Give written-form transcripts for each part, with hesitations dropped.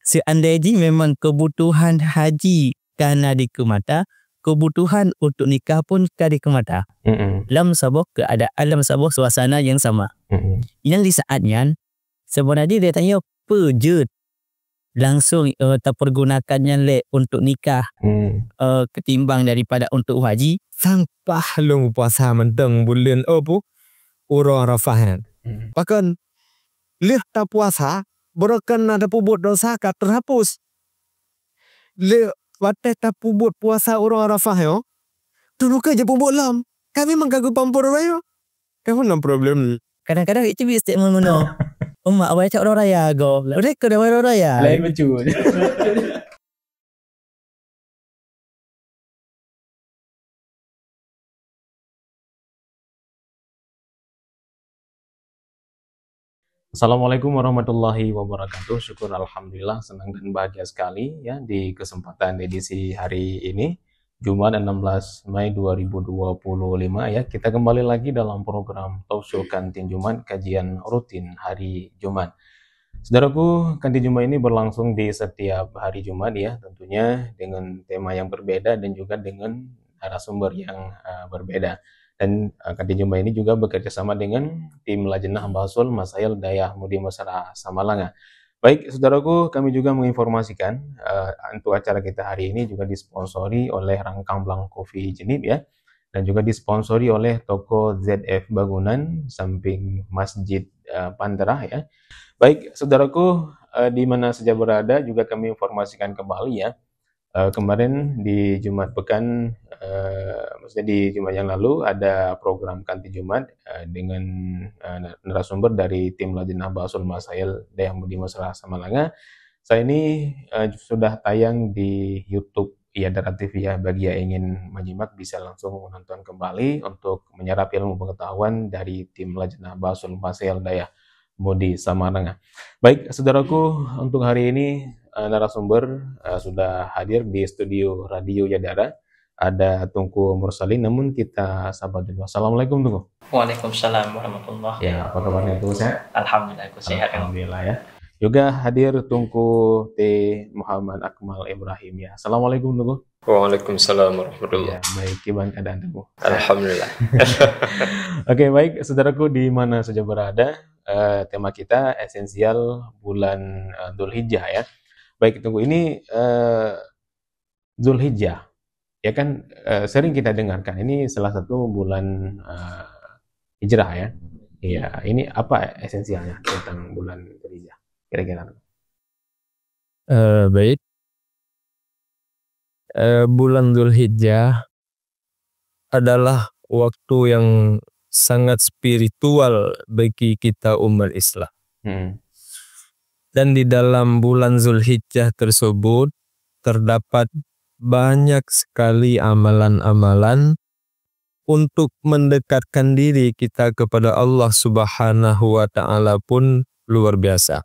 Seandainya memang kebutuhan haji karena di kemata, kebutuhan untuk nikah pun kadi kemata. Dalam sebuah keadaan, dalam sebuah suasana yang sama. Yang di saatnya sebenarnya dia tanya apa je langsung terpergunakannya le untuk nikah ketimbang daripada untuk haji. Sampah long puasa menteng bulan apa urang Arafah. Bahkan leh tak puasa berakan ada pubut dosa kat terhapus. Le watai tak pubut puasa urang Arafah yo. Tunu ke je pubut lam. Kami menggagu pampur yo. Kamu no problem. Kadang-kadang itu bisa statement mono. Mak awak cak orang raya go. Udah ke orang raya. Lain betul. Assalamualaikum warahmatullahi wabarakatuh. Syukur alhamdulillah, senang dan bahagia sekali ya di kesempatan edisi hari ini Jumat 16 Mei 2025 ya. Kita kembali lagi dalam program Talk Show Kantin Jumat, kajian rutin hari Jumat. Saudaraku, Kantin Jumat ini berlangsung di setiap hari Jumat ya, tentunya dengan tema yang berbeda dan juga dengan narasumber yang berbeda. Dan Kantin Jumat ini juga bekerja sama dengan tim Lajnah Basul Masail Dayah Mudi Mesra Samalanga. Baik, saudaraku, kami juga menginformasikan untuk acara kita hari ini juga disponsori oleh Rangkang Blang Coffee Jenib ya, dan juga disponsori oleh toko ZF Bangunan samping Masjid Panterah ya. Baik, saudaraku, di mana saja berada juga kami informasikan kembali ya. Kemarin di Jumat pekan, maksudnya di Jumat yang lalu ada program Kantin Jumat dengan narasumber dari tim Lajnah Basul Masail Dayah Mudi Mesra Samalanga. Saya ini sudah tayang di YouTube Yadara TV ya, bagi yang ingin menyimak bisa langsung menonton kembali untuk menyerap ilmu pengetahuan dari tim Lajnah Basul Masail Dayah Mudi Samalanga. Baik, saudaraku, untuk hari ini narasumber sudah hadir di studio Radio Yadara. Ada Tungku Mursalin, namun kita sahabat dulu. Assalamualaikum Tungku. Waalaikumsalam warahmatullahi. Ya, apa kabarnya Tungku, sehat? Alhamdulillah, aku sehat. Alhamdulillah ya. Juga hadir Tungku T. Muhammad Akmal Ibrahim ya. Assalamualaikum Tungku. Waalaikumsalam warahmatullahi. Ya, baik, gimana keadaan Tungku? Alhamdulillah. Oke, baik, saudaraku di mana saja berada, tema kita esensial bulan Dzulhijjah ya. Baik, Tunggu, ini Dzulhijjah ya kan sering kita dengarkan ini salah satu bulan hijrah ya. Iya, ini apa esensialnya tentang bulan Dzulhijjah kira-kira? Baik. Bulan Dzulhijjah adalah waktu yang sangat spiritual bagi kita umat Islam. Dan di dalam bulan Dzulhijjah tersebut terdapat banyak sekali amalan-amalan untuk mendekatkan diri kita kepada Allah Subhanahu wa Ta'ala pun luar biasa.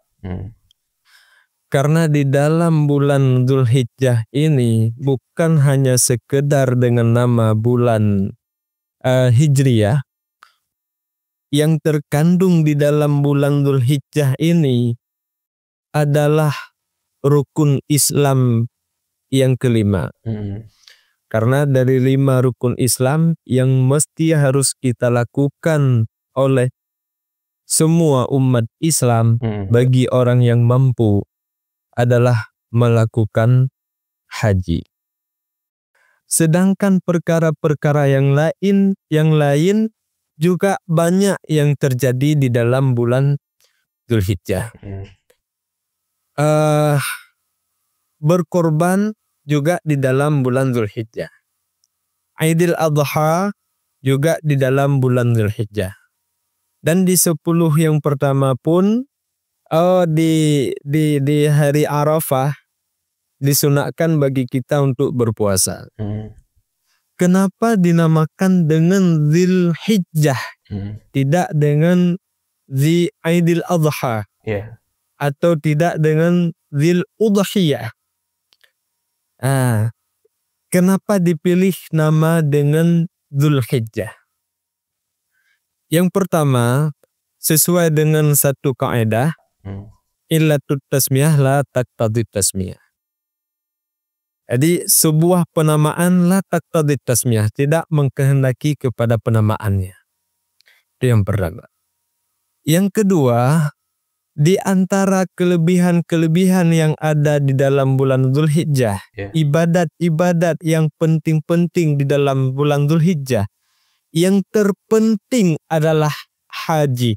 Karena di dalam bulan Dzulhijjah ini bukan hanya sekedar dengan nama bulan Hijriyah, yang terkandung di dalam bulan Dzulhijjah ini adalah rukun Islam yang kelima. Karena dari 5 rukun Islam yang mesti harus kita lakukan oleh semua umat Islam bagi orang yang mampu adalah melakukan haji. Sedangkan perkara-perkara yang lain juga banyak yang terjadi di dalam bulan Dzulhijjah. Berkorban juga di dalam bulan Dzulhijjah. Aidil Adha juga di dalam bulan Dzulhijjah. Dan di 10 yang pertama pun di hari Arafah disunahkan bagi kita untuk berpuasa. Kenapa dinamakan dengan Dzulhijjah? Tidak dengan Aidil Adha. Atau tidak dengan Dzul Udhiyah. Kenapa dipilih nama dengan Dzulhijjah? Yang pertama, sesuai dengan satu kaidah, illatut tasmiyah la taqtadit tasmiyah. Jadi sebuah penamaan la taqtadit tasmiyah, tidak mengkehendaki kepada penamaannya. Itu yang pertama. Yang kedua, di antara kelebihan-kelebihan yang ada di dalam bulan Dzulhijjah, ibadat-ibadat yang penting-penting di dalam bulan Dzulhijjah, yang terpenting adalah haji.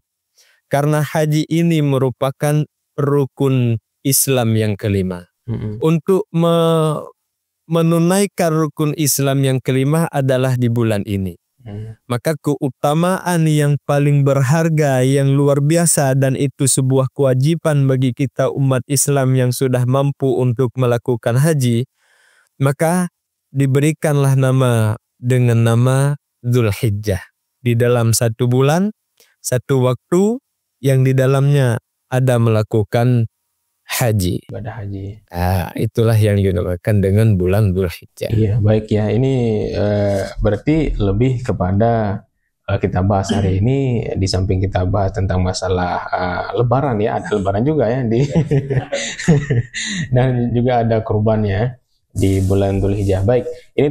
Karena haji ini merupakan rukun Islam yang kelima. Untuk menunaikan rukun Islam yang kelima adalah di bulan ini. Maka keutamaan yang paling berharga, yang luar biasa, dan itu sebuah kewajiban bagi kita umat Islam yang sudah mampu untuk melakukan haji, maka diberikanlah nama dengan nama Dzulhijjah. Di dalam satu bulan, satu waktu yang di dalamnya ada melakukan haji. Ibadah haji. Itulah yang dinamakan dengan bulan Dzulhijjah. Iya, baik ya. Ini berarti lebih kepada kita bahas hari ini, di samping kita bahas tentang masalah lebaran ya, ada lebaran juga ya di dan juga ada kurbannya di bulan Dzulhijjah. Baik, ini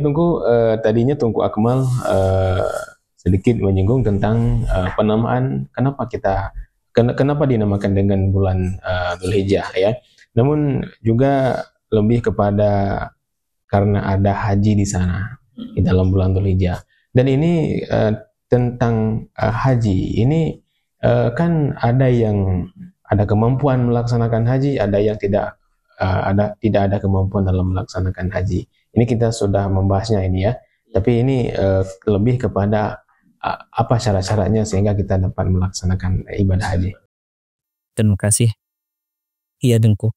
tadinya Tungku Akmal sedikit menyinggung tentang penamaan kenapa dinamakan dengan bulan Dzulhijjah ya. Namun juga lebih kepada karena ada haji di sana di dalam bulan Dzulhijjah. Dan ini tentang haji ini kan ada yang ada kemampuan melaksanakan haji, ada yang tidak ada kemampuan dalam melaksanakan haji. Ini kita sudah membahasnya ini ya. Tapi ini lebih kepada apa syarat-syaratnya sehingga kita dapat melaksanakan ibadah haji. Terima kasih. Iya Dengku.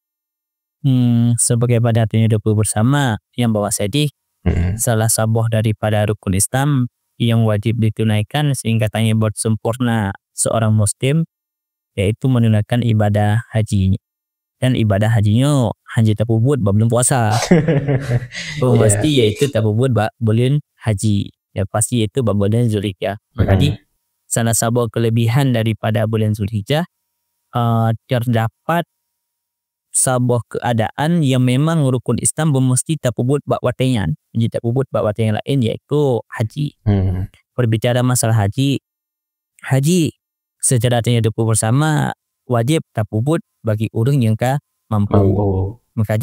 Sebagai pada hidup bersama yang bawa sedih, salah sebuah daripada rukun Islam yang wajib ditunaikan sehingga tanya buat sempurna seorang Muslim, yaitu menunaikan ibadah haji. Dan ibadah hajinya haji tapubut belum puasa. Mesti yaitu tapubut bulan haji. Ya pasti itu bulan Dzulhijjah. Jadi salah satu kelebihan daripada bulan Dzulhijjah, terdapat sebuah keadaan yang memang rukun Islam mesti tapubut bak watengan. Jadi tapubut bak watengan lain yaitu haji. Berbicara masalah haji secara hidup bersama wajib tapubut bagi orang yang mampu. Maka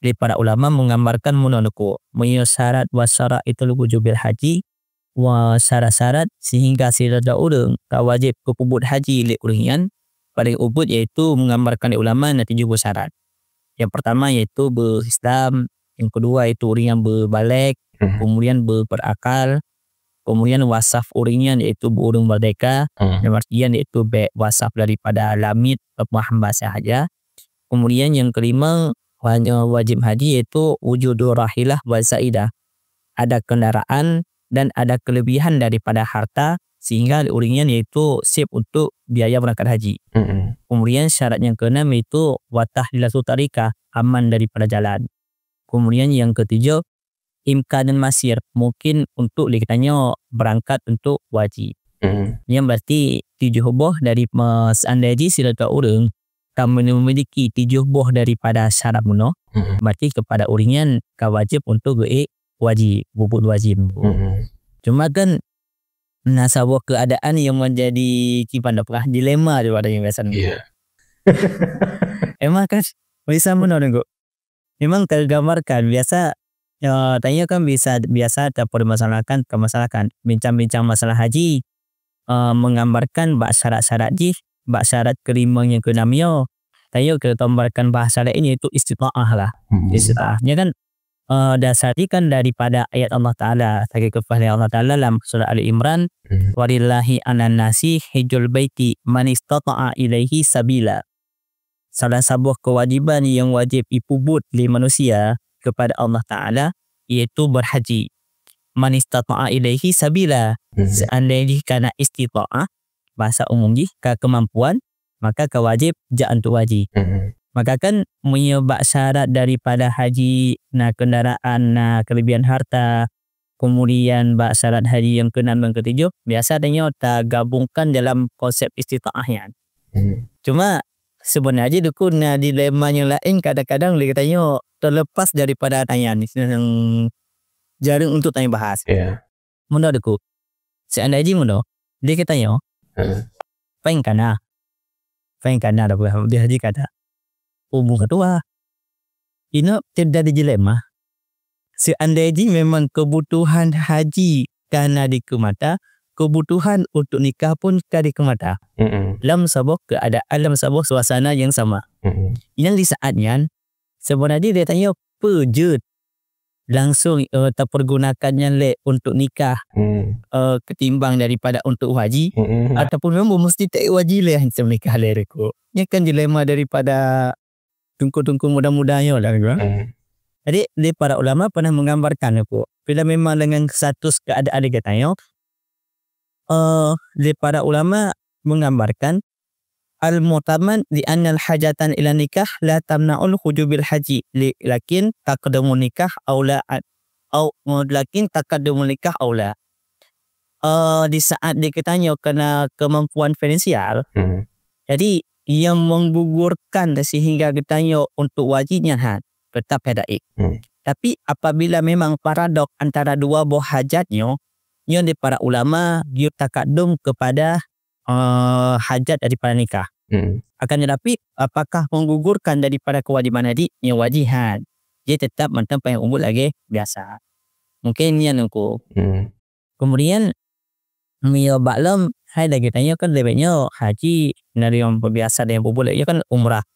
dari para ulama menggambarkan menurutku syarat wasara itu wujubil haji wa syarat-syarat sehingga sirada orang wajib kepubut haji oleh orang yang paling ubud, yaitu menggambarkan ulama nanti juga syarat. Yang pertama yaitu berislam, yang kedua itu orang yang berbaligh, kemudian berakal, kemudian wasaf orangnya yaitu orang merdeka, yang artian yaitu wasaf daripada lamid hamba sahaja. Kemudian yang kelima wajib haji yaitu wujudur rahilah wa zaidah, ada kendaraan dan ada kelebihan daripada harta sehingga orangnya yaitu siap untuk biaya berangkat haji. Kemudian syarat yang keenam itu watahlilatu tarikah, aman daripada jalan. Kemudian yang ketiga imkan dan masir, mungkin untuk dikatanya berangkat untuk wajib. Yang berarti 7 buah dari seandainya sila orang kami memiliki 7 buah daripada syarat muno, berarti kepada orangnya wajib untuk wajib, bubut wajib. Cuma kan sebuah keadaan yang menjadi kipanapkah dilema daripada yang biasa. Emang kan bisa menurut memang tergambarkan biasa tanya kan biasa tak permasalahan bincang-bincang masalah haji, menggambarkan bak syarat-syarat bak syarat kelima yang keenamnya. Tanya kita gambarkan bahasa lain yaitu istita'ah lah. Istita'ahnya kan dasarkan daripada ayat Allah Ta'ala, tadi kepada Allah Ta'ala dalam surah Ali Imran, walillahi anan nasi hijjul baiti man istata'a ilaihi sabila. Salah sebuah kewajiban yang wajib dipubut oleh manusia kepada Allah Ta'ala yaitu berhaji. Man istata'a ilaihi sabila, seandainya karena istita'ah bahasa umum kemampuan, maka kewajib jangan tu wajib. Maka kan menyebab syarat daripada haji, kendaraan, kelebihan harta, kemudian bak syarat haji yang keenam dan ketujuh, biasa adanya tak gabungkan dalam konsep istita'ahnya. Cuma sebenarnya dukun dilema yang lain kadang-kadang dia tanya terlepas daripada tanya ni yang jarang untuk tanya bahas. Mula duku. Seandainya mula dia tanya, paling kana dah dia haji kata. Umur kedua. Ini terjadi dilema. Seandainya memang kebutuhan haji karena di mata, kebutuhan untuk nikah pun kari ke mata. Dalam sebuah keadaan, dalam sebuah suasana yang sama. Yang di saatnya, sebenarnya dia tanya, apa je langsung terpergunakannya untuk nikah ketimbang daripada untuk haji, ataupun memang mesti tak wajib yang nikah leriku. Ini kan dilema daripada tungku-tungku muda-mudanya lah. Jadi, para ulama pernah menggambarkan aku. Bila memang dengan satu keadaan dia tanya, para ulama menggambarkan al-mu'tamad di anna al-hajatan ila nikah la tamna'ul hujubil haji lakin taqaddamu nikah aula lakin taqaddamu nikah aula. Di saat dia tanya kena kemampuan finansial, jadi yang menggugurkan sehingga ditanya untuk wajibnya tetap hadaik. Tapi apabila memang paradok antara dua buah hajatnya, yang di para ulama dia takadum kepada hajat daripada nikah. Akan tetapi apakah menggugurkan daripada kewajiban haji yang wajihan, dia tetap macam yang umur lagi biasa. Mungkin yang aku. Kemudian Mia Baklam hai lagi tanya kan lebihnya haji dari yang biasa dan yang boleh kan umrah.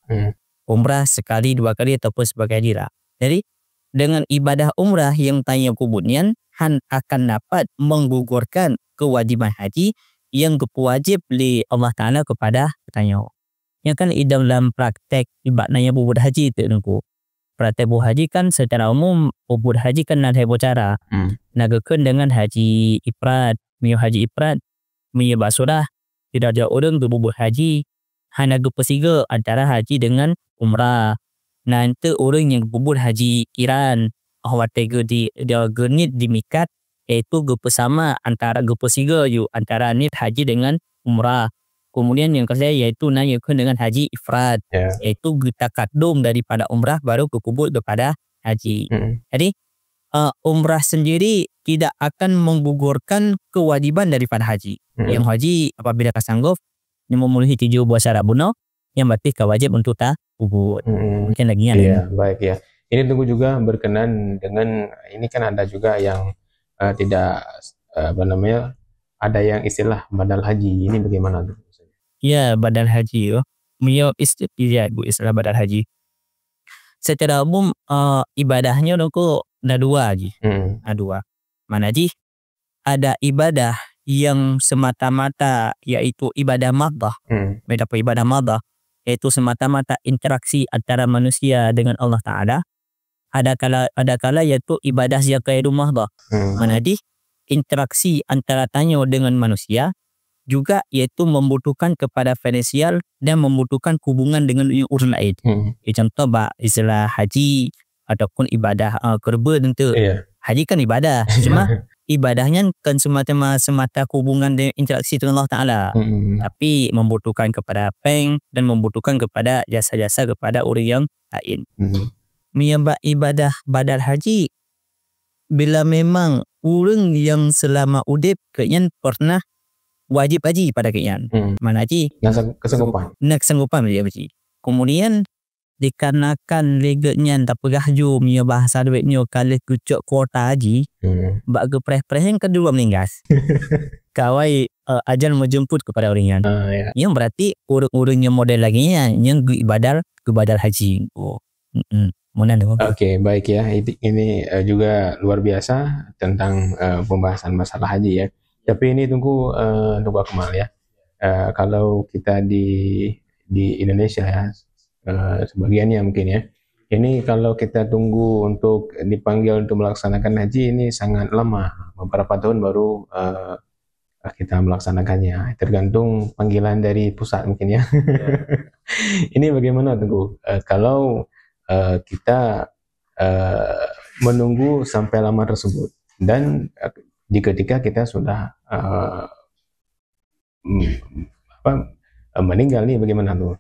Umrah sekali, dua kali ataupun sebagai haji lah. Jadi dengan ibadah umrah yang tanya kubutnya akan dapat menggugurkan kewajiban haji yang wajib li Allah Ta'ala kepada tanya. Yang kan dalam praktek ibadahnya bubur haji itu nunggu. Praktek bubur haji kan secara umum bubur haji kan ada beberapa cara. Nagakan dengan haji ifrad, haji ifrad, basurah, tidak ada orang berbubur haji. Hanya persiga antara haji dengan umrah. Nanti orang yang berbubur haji kiran, awatega dia genit di mikat, iaitu bersama antara persiga antara nit haji dengan umrah. Kemudian yang kedua iaitu nanyakan dengan haji ifrad, iaitu takadum daripada umrah baru kubur kepada haji. Jadi umrah sendiri tidak akan menggugurkan kewajiban daripada haji. Yang haji apabila sanggup yang memenuhi 7 buah syarat bunuh, yang berarti wajib untuk tak gugur. Mungkin lagi ya. Baik ya. Ini tunggu juga berkenan dengan ini kan ada juga yang tidak ada yang istilah badal haji. Ini bagaimana tuh? Ya, badal haji. Beliau istilah badal haji. Secara umum ibadahnya ada dua haji. Ada dua. Mana haji? Ada ibadah yang semata-mata yaitu ibadah madah. Beda ibadah madah yaitu semata-mata interaksi antara manusia dengan Allah Ta'ala. Ada kala yaitu ibadah zakairu mahdah. Mana haji? Interaksi antara tanya dengan manusia juga yaitu membutuhkan kepada finansial dan membutuhkan hubungan dengan orang lain. Contoh istilah haji ataupun ibadah kurba tentu. Haji kan ibadah, cuma ibadahnya kan semata hubungan dan interaksi dengan Allah Ta'ala. Tapi membutuhkan kepada peng dan membutuhkan kepada jasa-jasa kepada orang yang lain. Ibadah badal haji bila memang orang yang selama udip kalian pernah wajib haji pada kalian. Mana haji? Kesanggupan dia haji. Kemudian dikarenakan legatnya tak perahju punya bahasa duitnya kalau kucuk kuota haji, bak ke preh-preh kedua meninggas. Kawai ajal menjemput kepada orang yang. Yang berarti orang-orang yang model lagi yang badal haji. Oke, baik ya. Ini juga luar biasa tentang pembahasan masalah haji ya. Tapi ini tunggu Akmal ya. Kalau kita di Indonesia ya, sebagiannya mungkin ya. Ini kalau kita tunggu untuk dipanggil untuk melaksanakan haji ini sangat lama. Beberapa tahun baru kita melaksanakannya. Tergantung panggilan dari pusat mungkin ya. Ini bagaimana tunggu? Kalau kita menunggu sampai lama tersebut dan ketika kita sudah meninggal nih bagaimana tuh?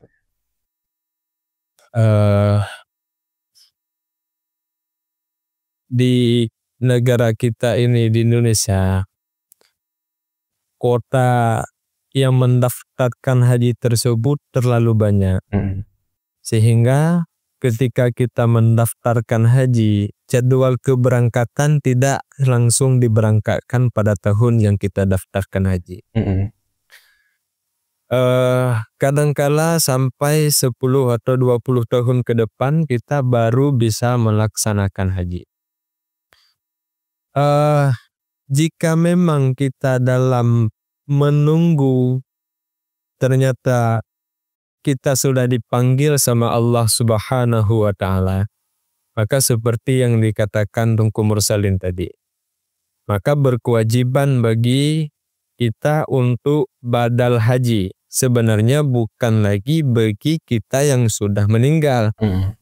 Di negara kita ini di Indonesia, kota yang mendaftarkan haji tersebut terlalu banyak. Sehingga ketika kita mendaftarkan haji, jadwal keberangkatan tidak langsung diberangkatkan pada tahun yang kita daftarkan haji. Kadangkala sampai 10 atau 20 tahun ke depan kita baru bisa melaksanakan haji. Jika memang kita dalam menunggu ternyata kita sudah dipanggil sama Allah Subhanahu wa Ta'ala, maka seperti yang dikatakan Tunku Mursalin tadi, maka berkewajiban bagi kita untuk badal haji. Sebenarnya bukan lagi bagi kita yang sudah meninggal.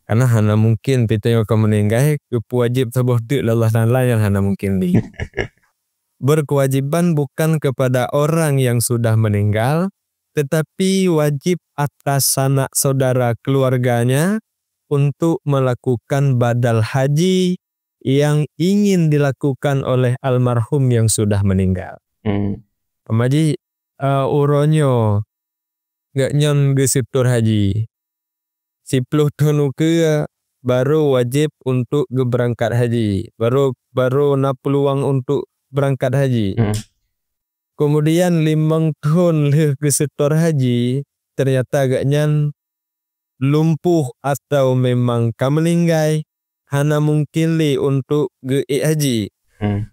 Karena hana mungkin kita yang akan meninggal wajib terbohdik Allah Ta'ala yang hana mungkin di. Berkewajiban bukan kepada orang yang sudah meninggal, tetapi wajib atas sanak saudara keluarganya untuk melakukan badal haji yang ingin dilakukan oleh almarhum yang sudah meninggal. Pemaji uronyo gak nyon gesitur haji 10 tahun ke baru wajib untuk berangkat haji, baru na peluang untuk berangkat haji. Kemudian 5 tahun leh gesitur haji ternyata gak nyan lumpuh atau memang meninggal, hana mungkin li untuk haji.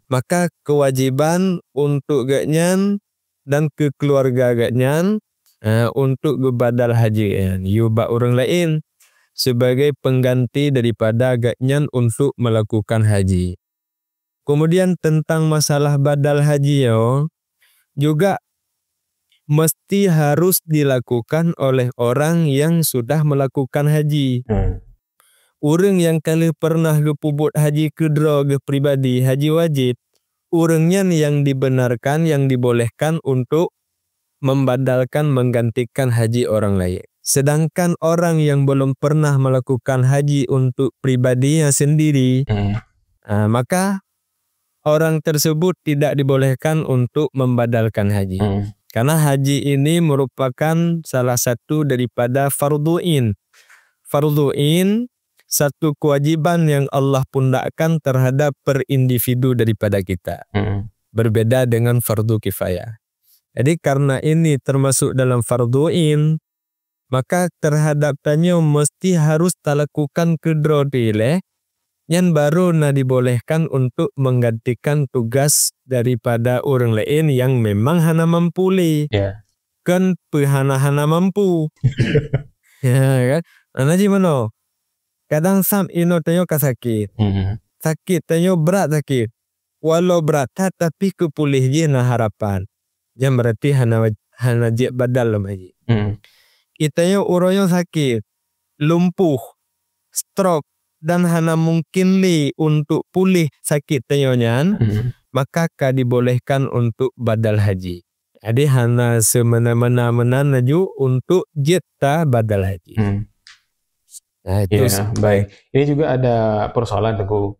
Maka kewajiban untuk gak nyan dan ke keluarga gak nyan untuk badal haji yuba orang lain sebagai pengganti daripada gaknyan untuk melakukan haji. Kemudian tentang masalah badal haji juga mesti harus dilakukan oleh orang yang sudah melakukan haji. Orang yang kali pernah gepubut haji kedra ge pribadi haji wajib, orangnya yang dibenarkan, yang dibolehkan untuk membadalkan, menggantikan haji orang lain. Sedangkan orang yang belum pernah melakukan haji untuk pribadinya sendiri, maka orang tersebut tidak dibolehkan untuk membadalkan haji. Karena haji ini merupakan salah satu daripada fardhu'in. Fardhu'in, satu kewajiban yang Allah pundakkan terhadap per individu daripada kita. Berbeda dengan fardu kifayah. Jadi karena ini termasuk dalam fardhu'in, maka terhadapnya mesti harus talakukan kedro dileh, yang baru dibolehkan untuk menggantikan tugas daripada orang lain yang memang hana mampu li. Kan hana mampu. Ya kan? Nah gimana? Kadang sam ino tanyo kasakit. Sakit tanyo berat sakit. Walau berat tapi kepulih je na harapan. Yang berarti hana jek badal lagi. Itanya uronya sakit, lumpuh, stroke, dan hana mungkin li untuk pulih sakit tanyonya, maka dibolehkan untuk badal haji. Jadi hana semena-mena naju untuk jeta badal haji. Nah itu baik. Ini juga ada persoalan Teguh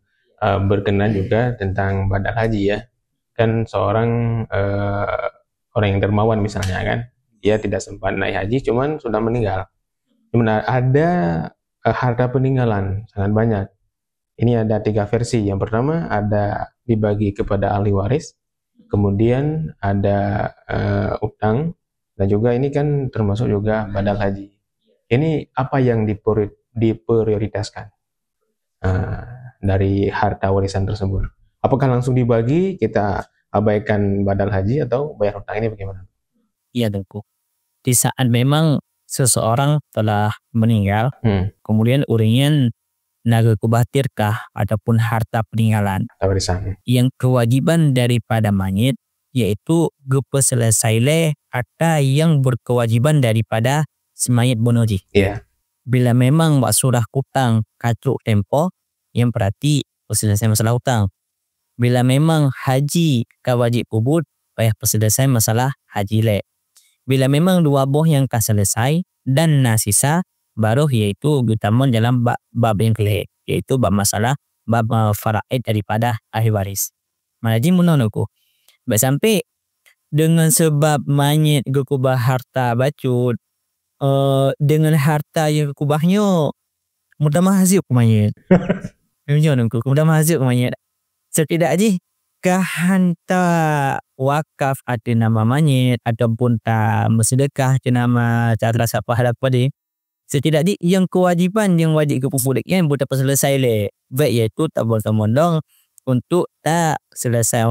berkenan juga tentang badal haji ya. Kan seorang orang yang dermawan misalnya kan, dia tidak sempat naik haji, cuman sudah meninggal. Cuman ada harta peninggalan sangat banyak. Ini ada 3 versi. Yang pertama ada dibagi kepada ahli waris, kemudian ada utang, dan juga ini kan termasuk juga badal haji. Ini apa yang diprioritaskan dari harta warisan tersebut? Apakah langsung dibagi, kita abaikan badal haji, atau bayar utang? Ini bagaimana? Iya Tengku. Di saat memang seseorang telah meninggal, kemudian orangnya naga kubatirkah ataupun harta peninggalan, warisan, yang kewajiban daripada mayit yaitu selesai harta yang berkewajiban daripada semayit bonoji. Bila memang sudah hutang kacuk tempo, yang berarti selesai masalah hutang. Bila memang haji wajib kubut, payah selesai masalah haji le. Bila memang 2 boh yang selesai dan sisa, baru yaitu utama dalam bab yang kelih, yaitu bab masalah bab faraid daripada ahli waris. Mana ji munonoku. Sampai dengan sebab mayit gekubah harta bacut, dengan harta yang gekubahnya mudah mahzib ke mayit. Munonoku mudah mahzib ke mayit. Setidaknya kahanta wakaf ada nama mayit ataupun tak bersedekah ke nama cara siapa hadap pada. Setidaknya yang kewajiban yang wajib kepupulik yang boleh selesai le. Baik iaitu tak boleh mondong untuk tak selesai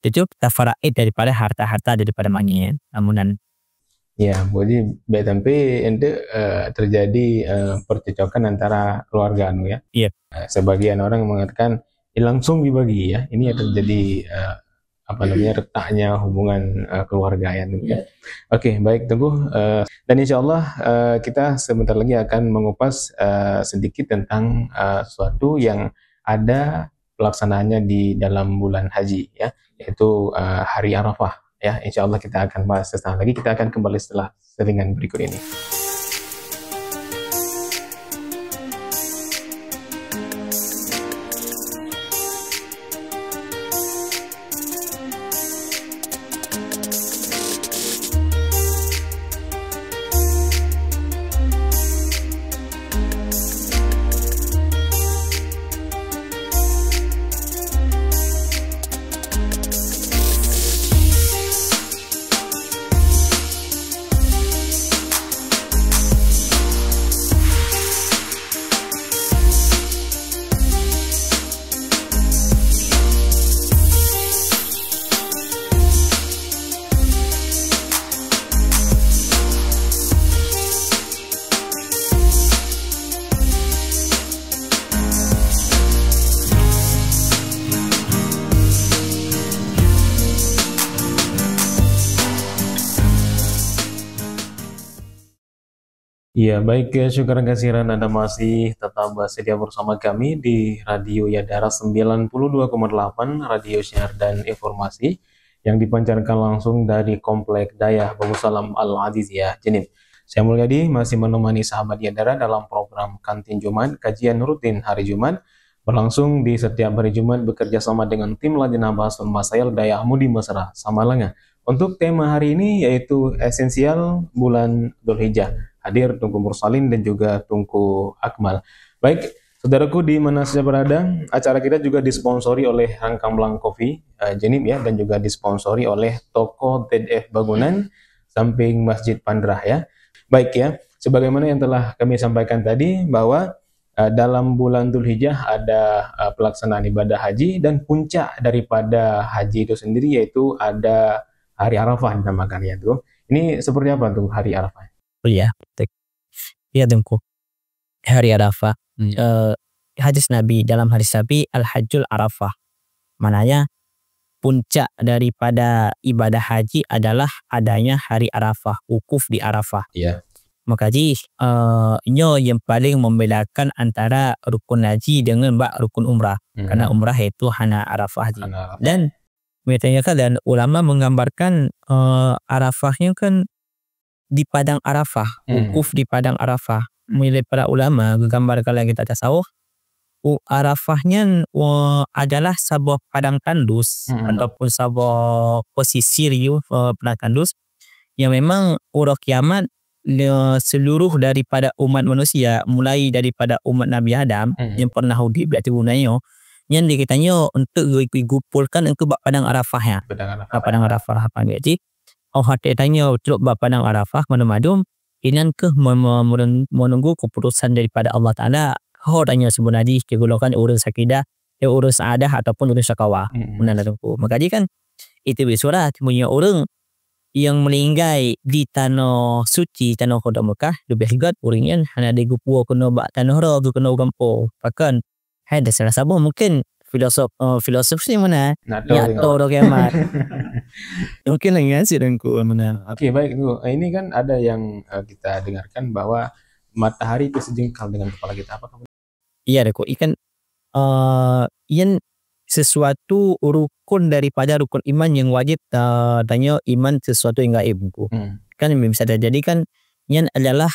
tujuh tak faraid daripada harta-harta daripada mayit. Amunan. Ya, jadi baik sampai ente terjadi percecokan antara keluarga ya. Iya. Sebagian orang mengatakan langsung dibagi ya. Ini terjadi retaknya hubungan keluarga ya. Oke, baik Tengku. Dan insya Allah kita sebentar lagi akan mengupas sedikit tentang sesuatu yang ada pelaksanaannya di dalam bulan haji ya, yaitu hari Arafah ya. Insya Allah kita akan bahas sesaat lagi. Kita akan kembali setelah seringan berikut ini. Ya baik ya, syukur kasihan Anda masih tetap setia bersama kami di Radio Yadara 92,8 Radio Syiar dan Informasi yang dipancarkan langsung dari Komplek Dayah Bagusalam Al-Aziziyah Jenib. Saya Mulyadi masih menemani sahabat Yadara dalam program Kantin Jumat, kajian rutin hari Jumat berlangsung di setiap hari Jumat bekerja sama dengan tim Lajnah Bahasul Masail Dayah Mudi Mesra Samalanga. Untuk tema hari ini yaitu esensial bulan Dzulhijjah. Hadir Tungku Mursalin dan juga Tungku Akmal. Baik, saudaraku di mana saja berada, acara kita juga disponsori oleh Rangkam Blang Coffee Jenib ya, dan juga disponsori oleh toko ZF Bagunan samping Masjid Pandrah ya. Baik ya, sebagaimana yang telah kami sampaikan tadi bahwa dalam bulan Dzulhijjah ada pelaksanaan ibadah haji, dan puncak daripada haji itu sendiri yaitu ada hari Arafah dinamakan ya tuh. Ini seperti apa tuh hari Arafah? Oh iya, ya Tengku. Hari Arafah. Hadis Nabi, dalam hadis Nabi Al-Hajjul Arafah. Mananya puncak daripada ibadah haji adalah adanya hari Arafah, wukuf di Arafah. Iya. Maka nyo yang paling membedakan antara rukun haji dengan rukun umrah. Karena umrah itu hanya Arafah haji. Dan bertanyakan, dan ulama menggambarkan Arafahnya kan di padang Arafah, wukuf di padang Arafah. Mulai para ulama menggambarkan yang kita tasawuf, Arafahnya adalah sebuah padang tandus ataupun sebuah posisi padang tandus yang memang urut kiamat seluruh daripada umat manusia, mulai daripada umat Nabi Adam yang pernah hidup di gunanya, yang dikitanya untuk digupulkan untuk padang Arafah ya. Padang Arafah apa jadi? Hati tanya untuk padang Arafah mana-madum inan ke menunggu keputusan daripada Allah Ta'ala. Tanya sebenarnya digolongkan urus sakidah, urus saadah ataupun urus syakawah. Maka kan itu bersurat punya orang yang meninggal di tanah suci, tanah kota Mekah, lebih hebat orangnya hanya digupu kena tanah ragu kena gampo. Bahkan ada salah satu mungkin filosof sih mana ya tahu kiamat. Mungkin lagi sih Tengku mana. Oke, baik Tengku. Ini kan ada yang kita dengarkan bahwa matahari itu sejengkal dengan kepala kita. Apa kamu? Iya Tengku. Ikan yang sesuatu rukun daripada rukun iman yang wajib tanya iman sesuatu yang gaib. Kan bisa terjadi kan yang adalah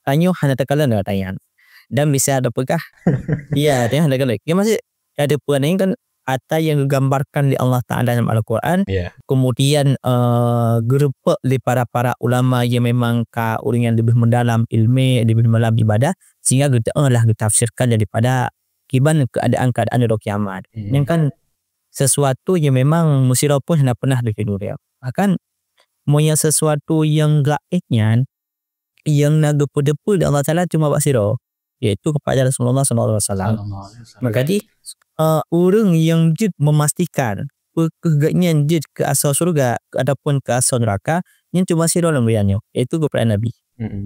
Tanyo hana tekalan dah tayan. Dan bisa ada pegah. Ya, dia hana tekalan. Ya masih ada puan ini kan ada yang digambarkan di Allah Ta'ala dalam Al-Quran. Kemudian gerupa di para ulama yang memang orang yang lebih mendalam ilmu, lebih mendalam ibadah, sehingga kita tafsirkan daripada kiban keadaan-keadaan di kiamat. Yang kan sesuatu yang memang musirah pun tidak pernah dikenal. Bahkan moya sesuatu yang gaibnya yang naga pedepu di Allah Ta'ala cuma basiro, yaitu kepada Rasulullah SAW. Maka orang yang jid memastikan kegaknya jid ke asal surga ataupun ke asal neraka yang cuma siro lembayanya, yaitu kepada Nabi.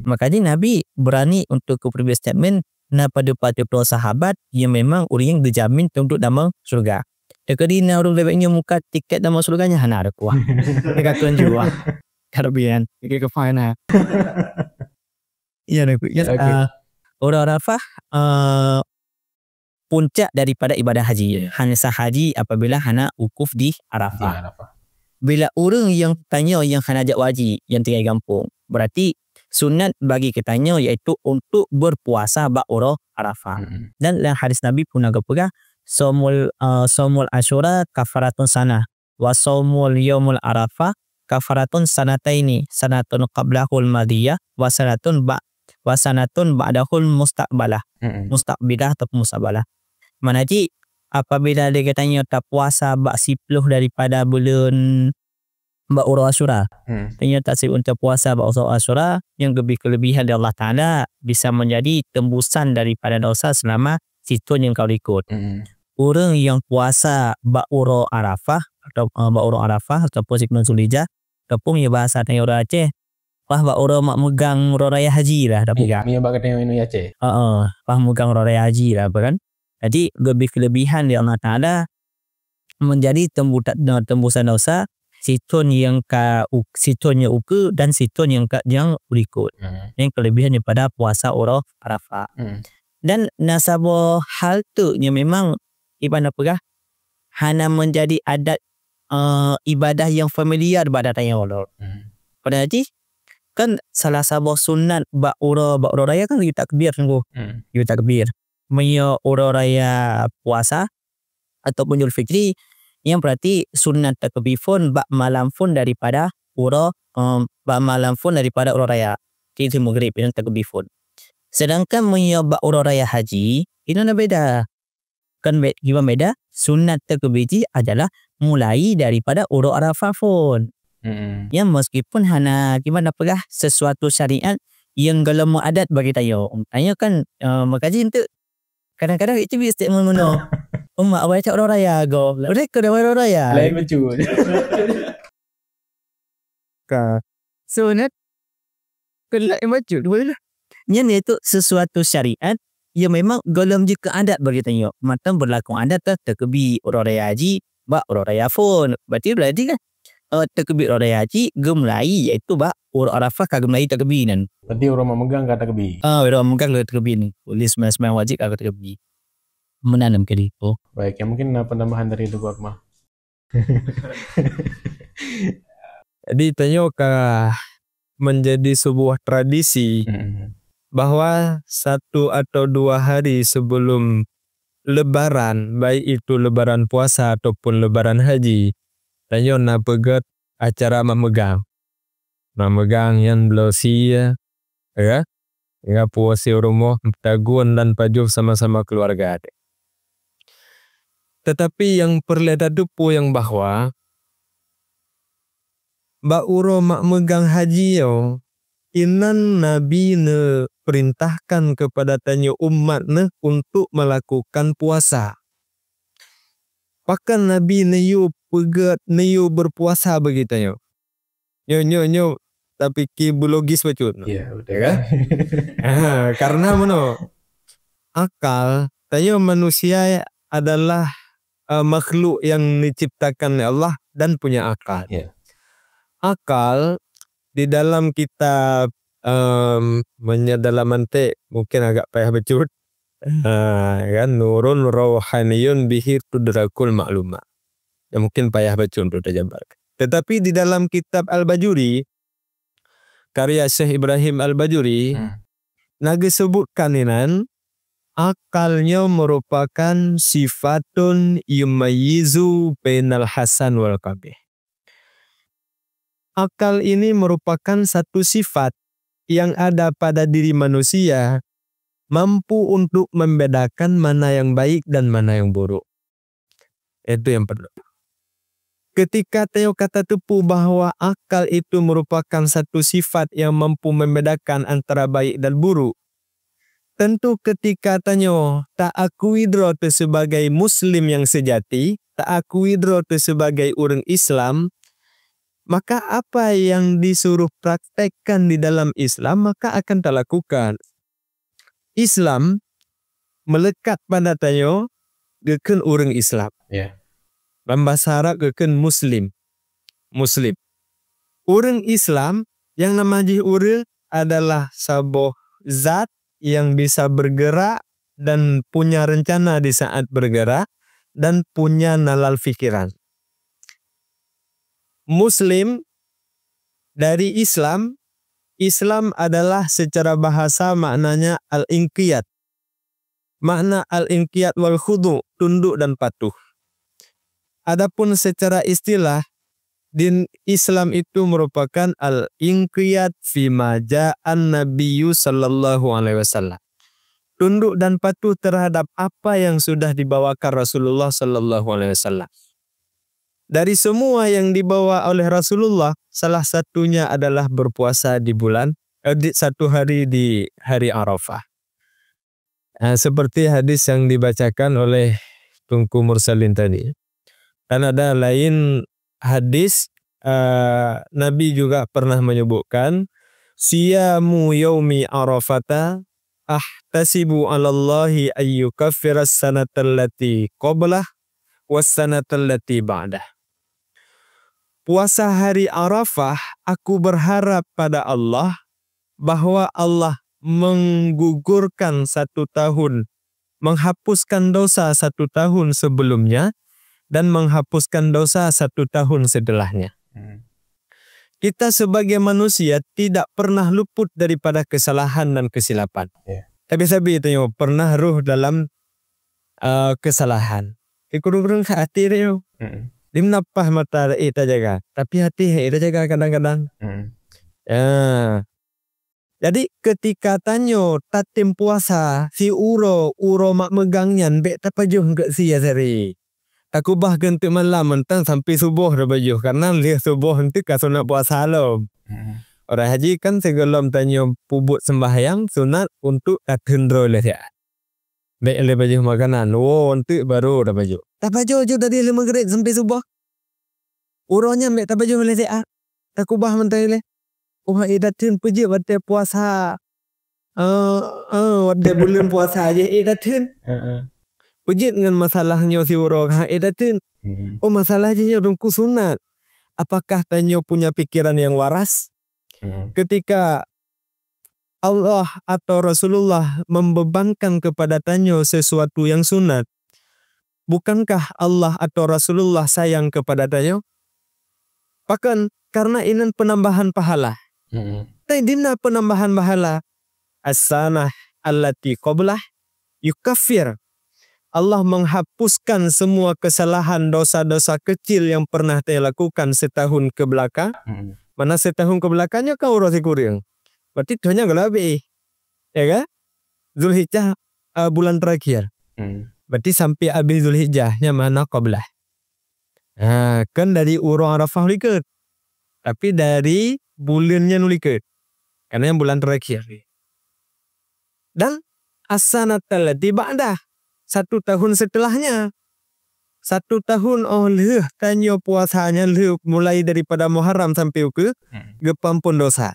Maka Nabi berani untuk kepribadian statement na pada para sahabat yang memang orang yang dijamin untuk dalam surga. Dekadi na orang lebihnya muka tiket dalam surganya hana ada kuah. Dekat tunjuk Karabian, ke fana. Ya, orang Arafah puncak daripada ibadah haji. Hanya sah haji apabila hana wukuf di Arafah. Bila orang yang tanya yang hana ajak wajib yang tinggal kampung, berarti sunat bagi kitanya iaitu untuk berpuasa bak orang Arafah. Dan dalam hadis Nabi pun agak pegang Somul Asyura kafaratun sana wa somul yaumul Arafah kafaratun sanataini, sanatun qablahul madiyah wa sanatun ba'dahul mustaqbalah. Mustaqbilah atau musabbalah. Manaji apabila dia katanya tak puasa bak 10 daripada bulan bak urang Asyura. Tanya tak sih untuk puasa bak urang Asyura yang lebih kelebihan dari Allah Ta'ala bisa menjadi tembusan daripada dosa selama situ yang kau ikut. Orang yang puasa bak urang Arafah atau bak urang Arafah ataupun Sikmun Zulhijjah ataupun ya bahasa tanya orang Aceh, pah bak orang mak megang raya haji lah tapi kan. Mia bak tanya ini Aceh. Pah megang raya haji lah kan. Jadi lebih kelebihan dari Allah Ta'ala menjadi tembusan dosa situn yang situnya uku dan situn yang berikut. Yang kelebihan daripada puasa orang Arafah. Dan nasabah hal tu yang memang ibadah pegah hanya menjadi adat ibadah yang familiar pada tanya Allah. Pada haji kan salah satu sunat bak ura raya kan you takbir sungguh. You takbir. Maya ura raya puasa ataupun Idul Fitri yang berarti sunat takbir pun bak malam pun daripada ura raya. Itu maghrib yang takbir pun. Sedangkan maya bak ura raya haji itu nak beda. Kan gimana beda? Sunat takbir adalah mulai daripada ura Arafah pun. Yang meskipun hana gimana pegah sesuatu syariat yang gelama adat bagi tayo. Tayo kan makaji untuk kadang-kadang itu bisa statement mono. Mak awak cak orang raya go. Mereka dah orang raya. Lain betul. Sunat kelak macam dua lah. Yang itu sesuatu syariat yang memang gelam jika adat bagi tayo. Macam berlaku adat takbir orang raya haji, bak orang raya pun. Berarti kan takbir orang raya haji gemulai iaitu bak orang Arafah gemulai takbir nan. Berarti orang memegang kata takbir. Orang memegang kata takbir ni. Polis sembahyang wajib kata takbir. Menanam ke dia. Baik, yang mungkin penambahan dari itu Akmal. Jadi tanyakah menjadi sebuah tradisi bahwa 1 atau 2 hari sebelum lebaran, baik itu lebaran puasa ataupun lebaran haji, tanya nak pegat acara memegang yang belosi ya, ya puasa rumah tagun dan paju sama-sama keluarga. Tetapi yang perleda dupu yang bahwa Ba'uro mak megang haji yo, inan Nabi ne perintahkan kepada tanya umat ne untuk melakukan puasa. Pakan Nabi ne yu pegat ne yu berpuasa begitu yo. Nyo tapi ki biologis becut. Iya, udah kan? Karena akal tanya manusia adalah makhluk yang diciptakan oleh Allah dan punya akal. Akal di dalam kitab menyedalaman mungkin agak payah becut. Kan nurun rohaniyun bihi tudrakul maklumah. Ya mungkin payah becut untuk jabar. Tetapi di dalam kitab Al-Bajuri karya Syekh Ibrahim Al-Bajuri naga sebutkan inan akalnya merupakan sifatun yumayyizu bainal hasan wal qabih. Akal ini merupakan satu sifat yang ada pada diri manusia, mampu untuk membedakan mana yang baik dan mana yang buruk. Itu yang perlu. Ketika Teo kata tepu bahwa akal itu merupakan satu sifat yang mampu membedakan antara baik dan buruk, tentu ketika Teo tak akui dro tu sebagai Muslim yang sejati, tak akui dro tu sebagai orang Islam, maka apa yang disuruh praktekkan di dalam Islam maka akan tak lakukan. Islam melekat pada Teo dengan orang Islam. Yeah. Dalam bahasa Arab keken Muslim. Orang Islam yang nama orang adalah sebuah zat yang bisa bergerak dan punya rencana di saat bergerak dan punya nalar fikiran. Muslim dari Islam adalah secara bahasa maknanya al-inqiyad. Makna al-inqiyad wal khudu, tunduk dan patuh. Adapun secara istilah, din Islam itu merupakan al-inqiyad fima ja'an nabiyyu sallallahu alaihi wasallam. Tunduk dan patuh terhadap apa yang sudah dibawakan Rasulullah sallallahu alaihi wasallam. Dari semua yang dibawa oleh Rasulullah, salah satunya adalah berpuasa di satu hari di hari Arafah. Seperti hadis yang dibacakan oleh Tunku Mursalin tadi. Dan ada lain hadis, Nabi juga pernah menyebutkan, siyamu yaumi arafata ahtasibu alallahi ayyukaffiras sanatallati qablah was sanatallati ba'dah. Puasa hari Arafah, aku berharap pada Allah bahwa Allah menggugurkan 1 tahun, menghapuskan dosa 1 tahun sebelumnya, dan menghapuskan dosa 1 tahun setelahnya. Kita sebagai manusia tidak pernah luput daripada kesalahan dan kesilapan. Tapi itu pernah ruh dalam kesalahan. Kurang hati dia. Dimnapah mata kita jaga, tapi hati kita jaga kadang-kadang. Jadi ketika tanyo tatim puasa si uro mak megangnya bek tapajuh ke sia sari. Aku bahkan tu malam mentang sampai subuh dah baju karena lihat subuh nanti sunat puasa lo. Orang haji kan sebelum tanya pubut sembahyang sunat untuk atendro lah ya. Baik le baju makanan. Untuk baru dah baju. Tak baju je dari maghrib sampai subuh. Uronya mek tak baju Malaysia. Tak ubah mentang le. Datun puji pada puasa. Pada bulan puasa aja datun. Pujit dengan masalahnya si orang datun. Masalahnya rungku sunat. Apakah tanya punya pikiran yang waras? Ketika Allah atau Rasulullah membebankan kepada tanya sesuatu yang sunat, bukankah Allah atau Rasulullah sayang kepada tanya? Bahkan karena ini penambahan pahala. Tapi dimana penambahan pahala? As-sanah allati qablah yukaffir. Allah menghapuskan semua kesalahan dosa-dosa kecil yang pernah dia lakukan setahun ke belakang. Mana setahun ke belakangnya kau rasa kurang. Berarti hanya lebih. Ya kan? Zulhijjah bulan terakhir. Berarti sampai habis Zulhijjahnya mana qablah. Kan dari urang Arafah liket. Tapi dari bulannya nuliket. Karena yang bulan terakhir. Dan as-sanatal lati ba'dah. 1 tahun setelahnya. 1 tahun tanya puasanya mulai daripada Muharram sampai ke gepampun dosa.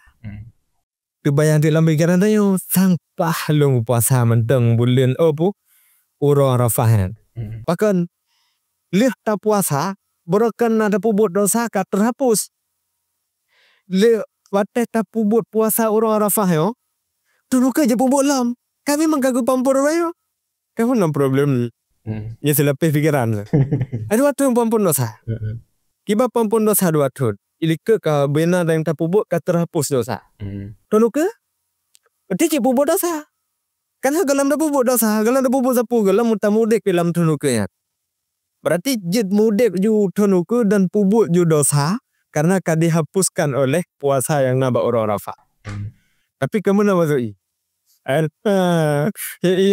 Tu bayang dalam pikiran tanya sampah long puasa menteng bulan urang Arafah. Bahkan tak puasa berakan ada pubut dosa kat terhapus. Watai tak pubut puasa urang Arafah yo. Tunu ke je pubut lam. Kami menggagu pampur bayo. Kamu no problem. Ya selepas fikiran. Ada waktu yang pampun dosa. Kiba pampun dosa 2 tahun. Ilike ka bena yang tak pubut ka terhapus dosa. Tonu ke? Berarti cik pupuk dosa. Kan galam dah pupuk dosa, galam dah pupuk sapu, galam mutamudik dalam tunuknya. Berarti jid mudik ju tunuku dan pupuk ju dosa karena kan dihapuskan oleh puasa yang nabak orang Arafah. Tapi kamu nak masuk ya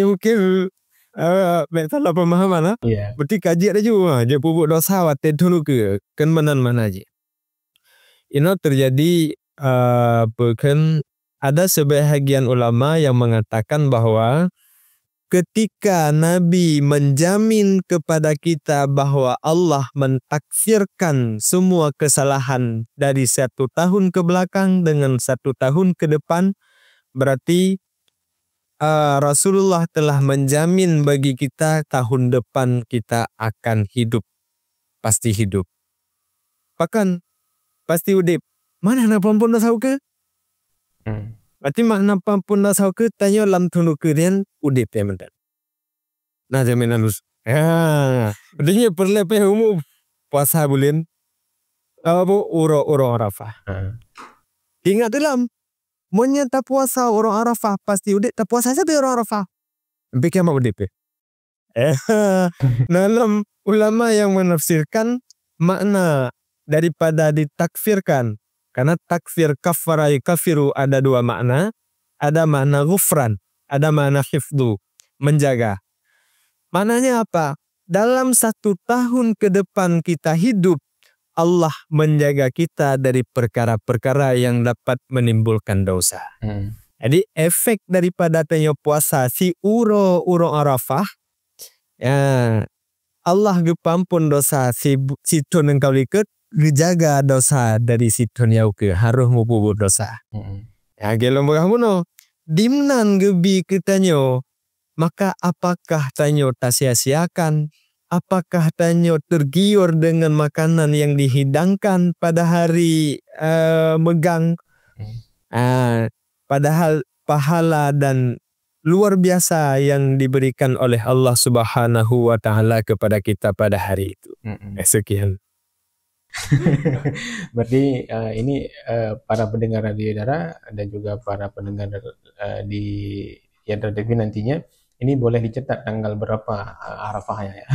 mungkin salah pemahaman lah. Iya. Berarti kaji ada juga, dia pupuk dosa watin tunuku, kan mana aja. Ini terjadi bukan ada sebahagian ulama yang mengatakan bahwa ketika Nabi menjamin kepada kita bahwa Allah mentaksirkan semua kesalahan dari 1 tahun ke belakang dengan 1 tahun ke depan, berarti Rasulullah telah menjamin bagi kita tahun depan kita akan hidup, pasti hidup. Bahkan pasti udip. Mana nak pun dah tahu ke? Berarti makna pun dah tahu ke? Tanya lam tunu kerian udip ya mendan. Nah jaminan lus. Berarti perlepas umum puasa bulan orang Arafah. Ingat dalam menyata puasa orang Arafah pasti udip. Tak puasa saja orang Arafah. Bikin apa udip? Dalam ulama yang menafsirkan makna daripada ditakfirkan. Karena takfir kafara kafiru ada 2 makna. Ada makna ghufran, ada makna hifdu, menjaga. Maknanya apa? Dalam 1 tahun ke depan kita hidup, Allah menjaga kita dari perkara-perkara yang dapat menimbulkan dosa. Jadi efek daripada tanya puasa si uro Arafah, ya Allah gepampun dosa si tun engkau liket, dijaga dosa dari situ yau ke harus mupubur dosa. Ya gelom berkamuno dimnan gebi ketanyo, maka apakah tanyo tak sia-siakan? Apakah tanyo tergiur dengan makanan yang dihidangkan pada hari megang? Padahal pahala dan luar biasa yang diberikan oleh Allah Subhanahu wa taala kepada kita pada hari itu. Sekian. Berarti ini para pendengar Radio Dara dan juga para pendengar di Yadra TV nantinya ini boleh dicetak tanggal berapa Arafahnya ya.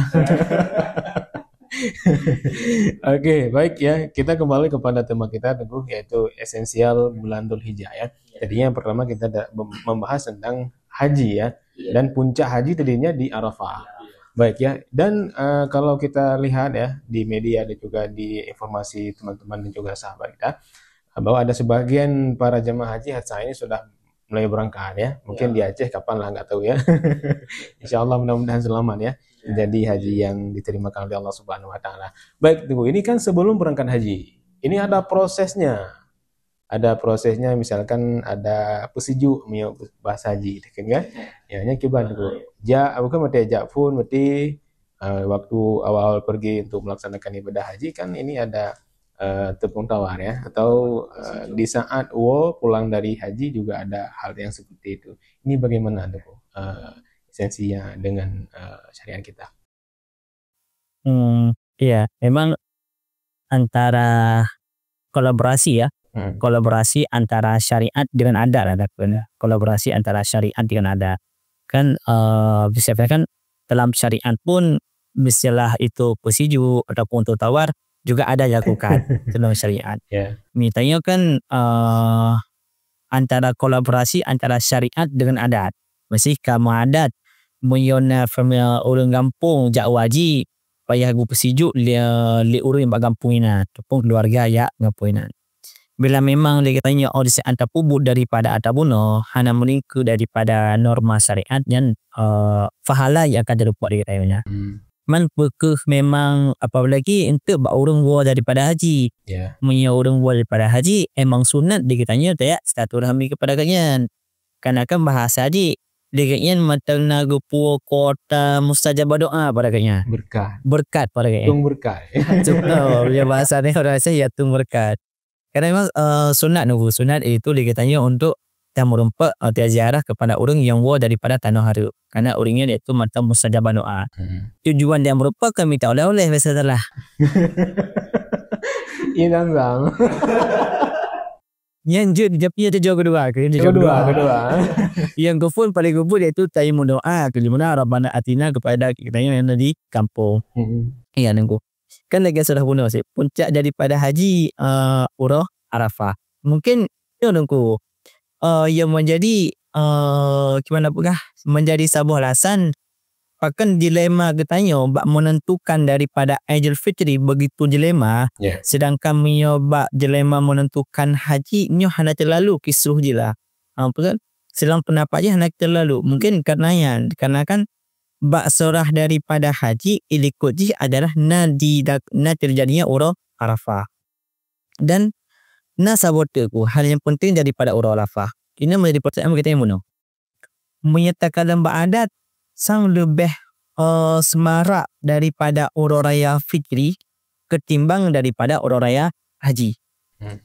Oke, baik ya. Kita kembali kepada tema kita Teguh, yaitu esensial bulan Dzulhijjah ya. Tadinya yang pertama kita membahas tentang haji ya. Dan puncak haji tadinya di Arafah. Baik ya, dan kalau kita lihat ya di media dan juga di informasi teman-teman dan juga sahabat kita bahwa ada sebagian para jemaah haji saat ini sudah mulai berangkat ya. Mungkin di Aceh kapan lah nggak tahu ya. Insya Allah mudah-mudahan selamat ya. Jadi haji yang diterima oleh Allah Subhanahu Wa Taala. Baik, tunggu. Ini kan sebelum berangkat haji. Ini ada prosesnya. Ada prosesnya, misalkan ada pesiju bahasa haji, kan? Ya, nya kiban dulu. Bukan mati pun mati waktu awal pergi untuk melaksanakan ibadah haji kan ini ada tepung tawar ya, atau di saat pulang dari haji juga ada hal yang seperti itu. Ini bagaimana tuh esensinya dengan syariat kita? Iya, memang antara kolaborasi ya. Kolaborasi antara syariat dengan adat ada kolaborasi antara syariat dengan adat kan bisa kan dalam syariat pun misalnya itu pesiju ataupun untuk tawar juga ada dilakukan dalam syariat. Mitanya kan antara kolaborasi antara syariat dengan adat. Masih kamu adat menyona family orang kampung jak wajib payah gu pesiju li urang bak kampung ina ataupun keluarga ya kampung ina. Bila memang dia katanya di antara pubut daripada atabuno hana meniku daripada norma syariat dan fahala yang akan dirupak dia katanya. Man pekeh memang apalagi untuk bak orang gua daripada haji. Punya orang gua daripada haji emang sunat dia katanya tak silaturahmi kepada kalian. Karena kan bahasa haji dia katanya matang nagupu kota mustajabah doa pada kalian. Berkat pada kalian. Tung berkat. Dia bahasa ni orang saya tung berkat. Karena memang sunat itu dikatanya untuk kita merempak ziarah kepada orang yang daripada tanah haru. Karena orangnya itu mata mustajabah doa. Tujuan dia merempak kami tak oleh biasa salah. Inang bang. Yang je dia jauh kedua. Yang gofun paling gofun iaitu tayamum doa kelimuna rabbana atina kepada kita yang ada di kampung. Ya nunggu. Kan lagi sudah bunuh sih. Puncak daripada haji Umrah Arafah. Mungkin ya nunggu. Yang menjadi gimana pula menjadi sebuah alasan bahkan dilema katanya bak menentukan daripada Aidil Fitri begitu dilema sedangkan bak dilema menentukan haji nyo hanya terlalu kisuh je lah betul sedang pendapat je hanya terlalu mungkin karena kan bak surah daripada haji ilikut je adalah na terjadinya Umrah Arafah dan na sabotaku hal yang penting daripada Umrah Arafah ini menjadi pertanyaan kita yang bunuh menyatakan lembah adat sang lebih semarak daripada Umrah Raya Fitri ketimbang daripada Umrah Raya Haji.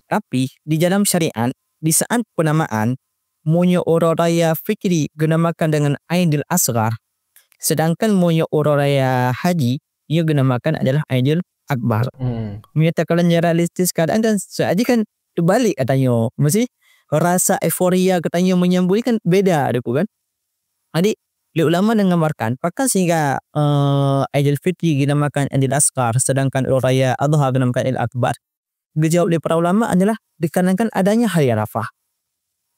Tapi di dalam syariat di saat penamaan munyo Umrah Raya Fitri dinamakan dengan Aidil Asghar sedangkan munyo Umrah Raya Haji ia dinamakan adalah Aidil Akbar. Menyatakan secara realistis keadaan dan saja kan terbalik katanya. Mesti rasa euforia katanya menyambut kan beda ada kan. Adik ulama menggambarkan pakai sehingga Aidil Fitri dinamakan Aidil Asghar sedangkan Umrah Raya Adha dinamakan Aidil Akbar. Dijawab oleh para ulama adalah dikarenakan adanya hari Arafah.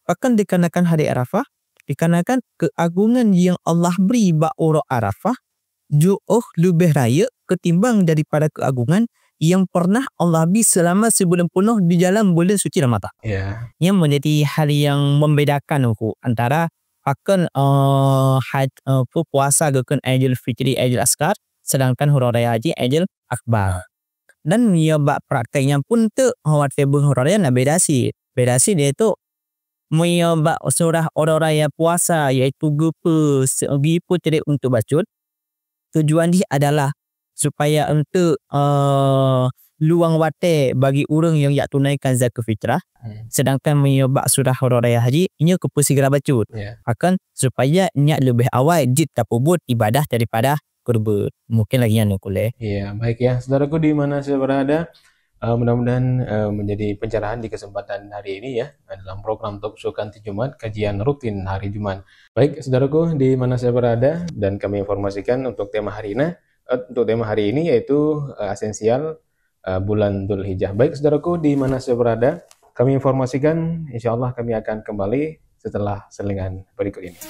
Bahkan dikarenakan hari Arafah dikarenakan keagungan yang Allah beri bak Umrah Arafah jauh lebih raya ketimbang daripada keagungan yang pernah Allah beri selama sebulan penuh di dalam bulan suci Ramadan. Yang menjadi hal yang membedakan antara akan puasa akan Aidil Fitri Aidil Asghar sedangkan Umrah Raya Haji Aidil Akbar. Dan ia bak prakteknya pun tu whatever Umrah Raya nak bedasi dia tu ia bak surah Umrah Raya puasa iaitu gepa segi pun tidak untuk bacut. Tujuan dia adalah supaya untuk luang wate bagi orang yang yak tunaikan zakat fitrah sedangkan menyebab surah Umrah Raya Haji inya kepu segera bacut akan supaya nyak lebih awal jid tapubut ibadah daripada kurban mungkin lagi yang boleh baik ya saudaraku di mana saya berada mudah-mudahan menjadi pencerahan di kesempatan hari ini ya dalam program Talk Show Kantin Jumat kajian rutin hari Jumat. Baik saudaraku di mana saya berada dan kami informasikan untuk tema hari ini yaitu esensial bulan Dhul Hijjah. Baik saudaraku di mana saya berada, kami informasikan insyaallah kami akan kembali setelah selingan berikut ini.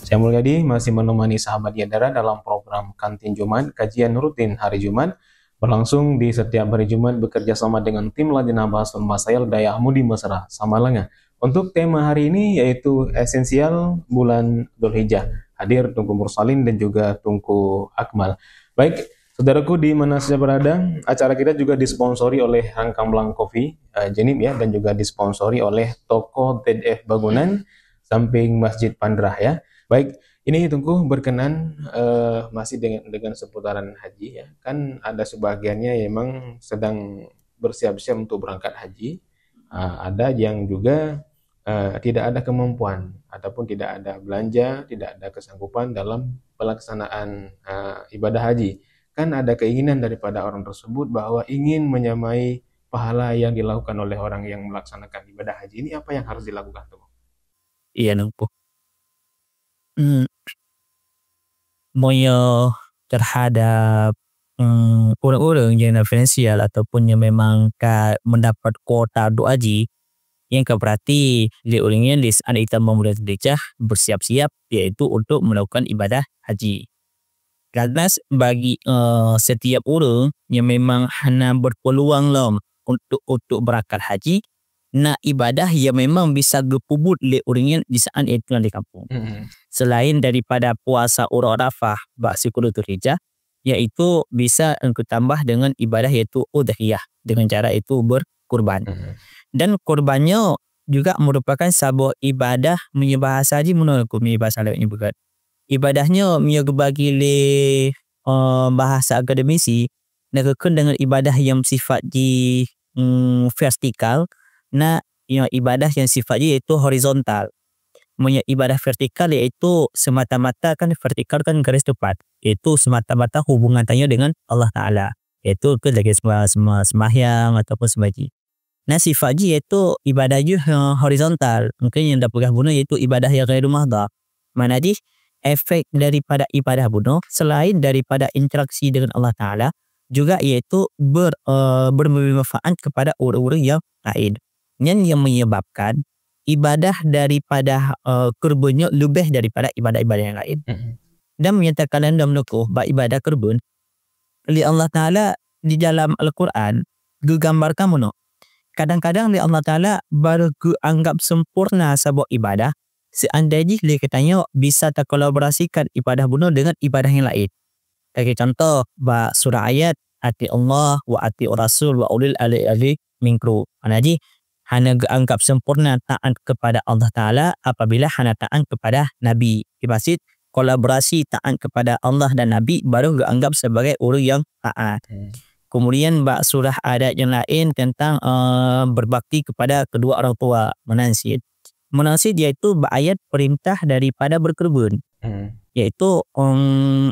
Saya Mulyadi masih menemani sahabat Yadara dalam program Kantin Jumat, kajian rutin hari Jumat, berlangsung di setiap hari Jumat bekerja sama dengan tim Lajnah Bahasul Masail Daya Amudi Mesra, Samalanga. Untuk tema hari ini yaitu esensial bulan Dhul Hijjah. Hadir Tunku Mursalin dan juga Tunku Akmal. Baik, saudaraku di mana saja berada, acara kita juga disponsori oleh Rangkam Blang Coffee, Jenib ya, dan juga disponsori oleh toko TDF Bangunan samping Masjid Pandrah ya. Baik, ini Tunku berkenan masih dengan seputaran haji ya. Kan ada sebagiannya yang memang sedang bersiap-siap untuk berangkat haji. Ada yang juga tidak ada kemampuan ataupun tidak ada belanja, tidak ada kesanggupan dalam pelaksanaan ibadah haji. Kan ada keinginan daripada orang tersebut bahwa ingin menyamai pahala yang dilakukan oleh orang yang melaksanakan ibadah haji. Ini apa yang harus dilakukan tuh? Iya Nungku. Moyo terhadap orang-orang yang finansial ataupun yang memang mendapat kuota doa haji Yang kau perhati di orangnya di saat kita memulai derajah bersiap-siap iaitu untuk melakukan ibadah haji. Karena bagi setiap orang yang memang hanya berpeluang lah untuk berangkat haji, nak ibadah yang memang bisa gepubut le orangnya di saat itu di kampung. Selain daripada puasa orang Arafah bak 10 Dzulhijjah, iaitu bisa engkau tambah dengan ibadah iaitu udhiyah dengan cara itu berkurban. Dan kurbannya juga merupakan sebuah ibadah menyembah bahasa haji menurut bahasa lainnya bukan. Ibadahnya bagi le bahasa akademisi nakekun dengan ibadah yang sifat di vertikal yang ibadah yang sifatnya iaitu horizontal. Ibadah vertikal iaitu semata-mata kan vertikal kan garis tepat. Itu semata-mata hubungan tanya dengan Allah Ta'ala. Iaitu ke lagi sembahyang ataupun sembaji. Sifatnya iaitu ibadah horizontal. Mungkin yang dapat bunuh iaitu ibadah yang ghairu mahdhah. Mana di efek daripada ibadah bunuh selain daripada interaksi dengan Allah Ta'ala juga iaitu bermanfaat kepada orang-orang yang lain. Yang menyebabkan ibadah daripada kurbannya lebih daripada ibadah-ibadah yang lain. Dan menyatakan dalam nukuh bahawa ibadah kurban oleh Allah Ta'ala di dalam Al-Quran digambarkan mana? Kadang-kadang oleh Allah Ta'ala baru anggap sempurna sebuah ibadah seandainya dia katanya bisa terkolaborasikan ibadah bunuh dengan ibadah yang lain. Bagi contoh surah ayat ati Allah wa ati Rasul wa ulil ali minkum. Anaji hanya anggap sempurna taat kepada Allah Ta'ala apabila hanya taat kepada Nabi. Maksud kolaborasi taat kepada Allah dan Nabi baru anggap sebagai orang yang taat. Kemudian surah ayat yang lain tentang berbakti kepada kedua orang tua, menansid. Menansid iaitu ayat perintah daripada berkurban. Iaitu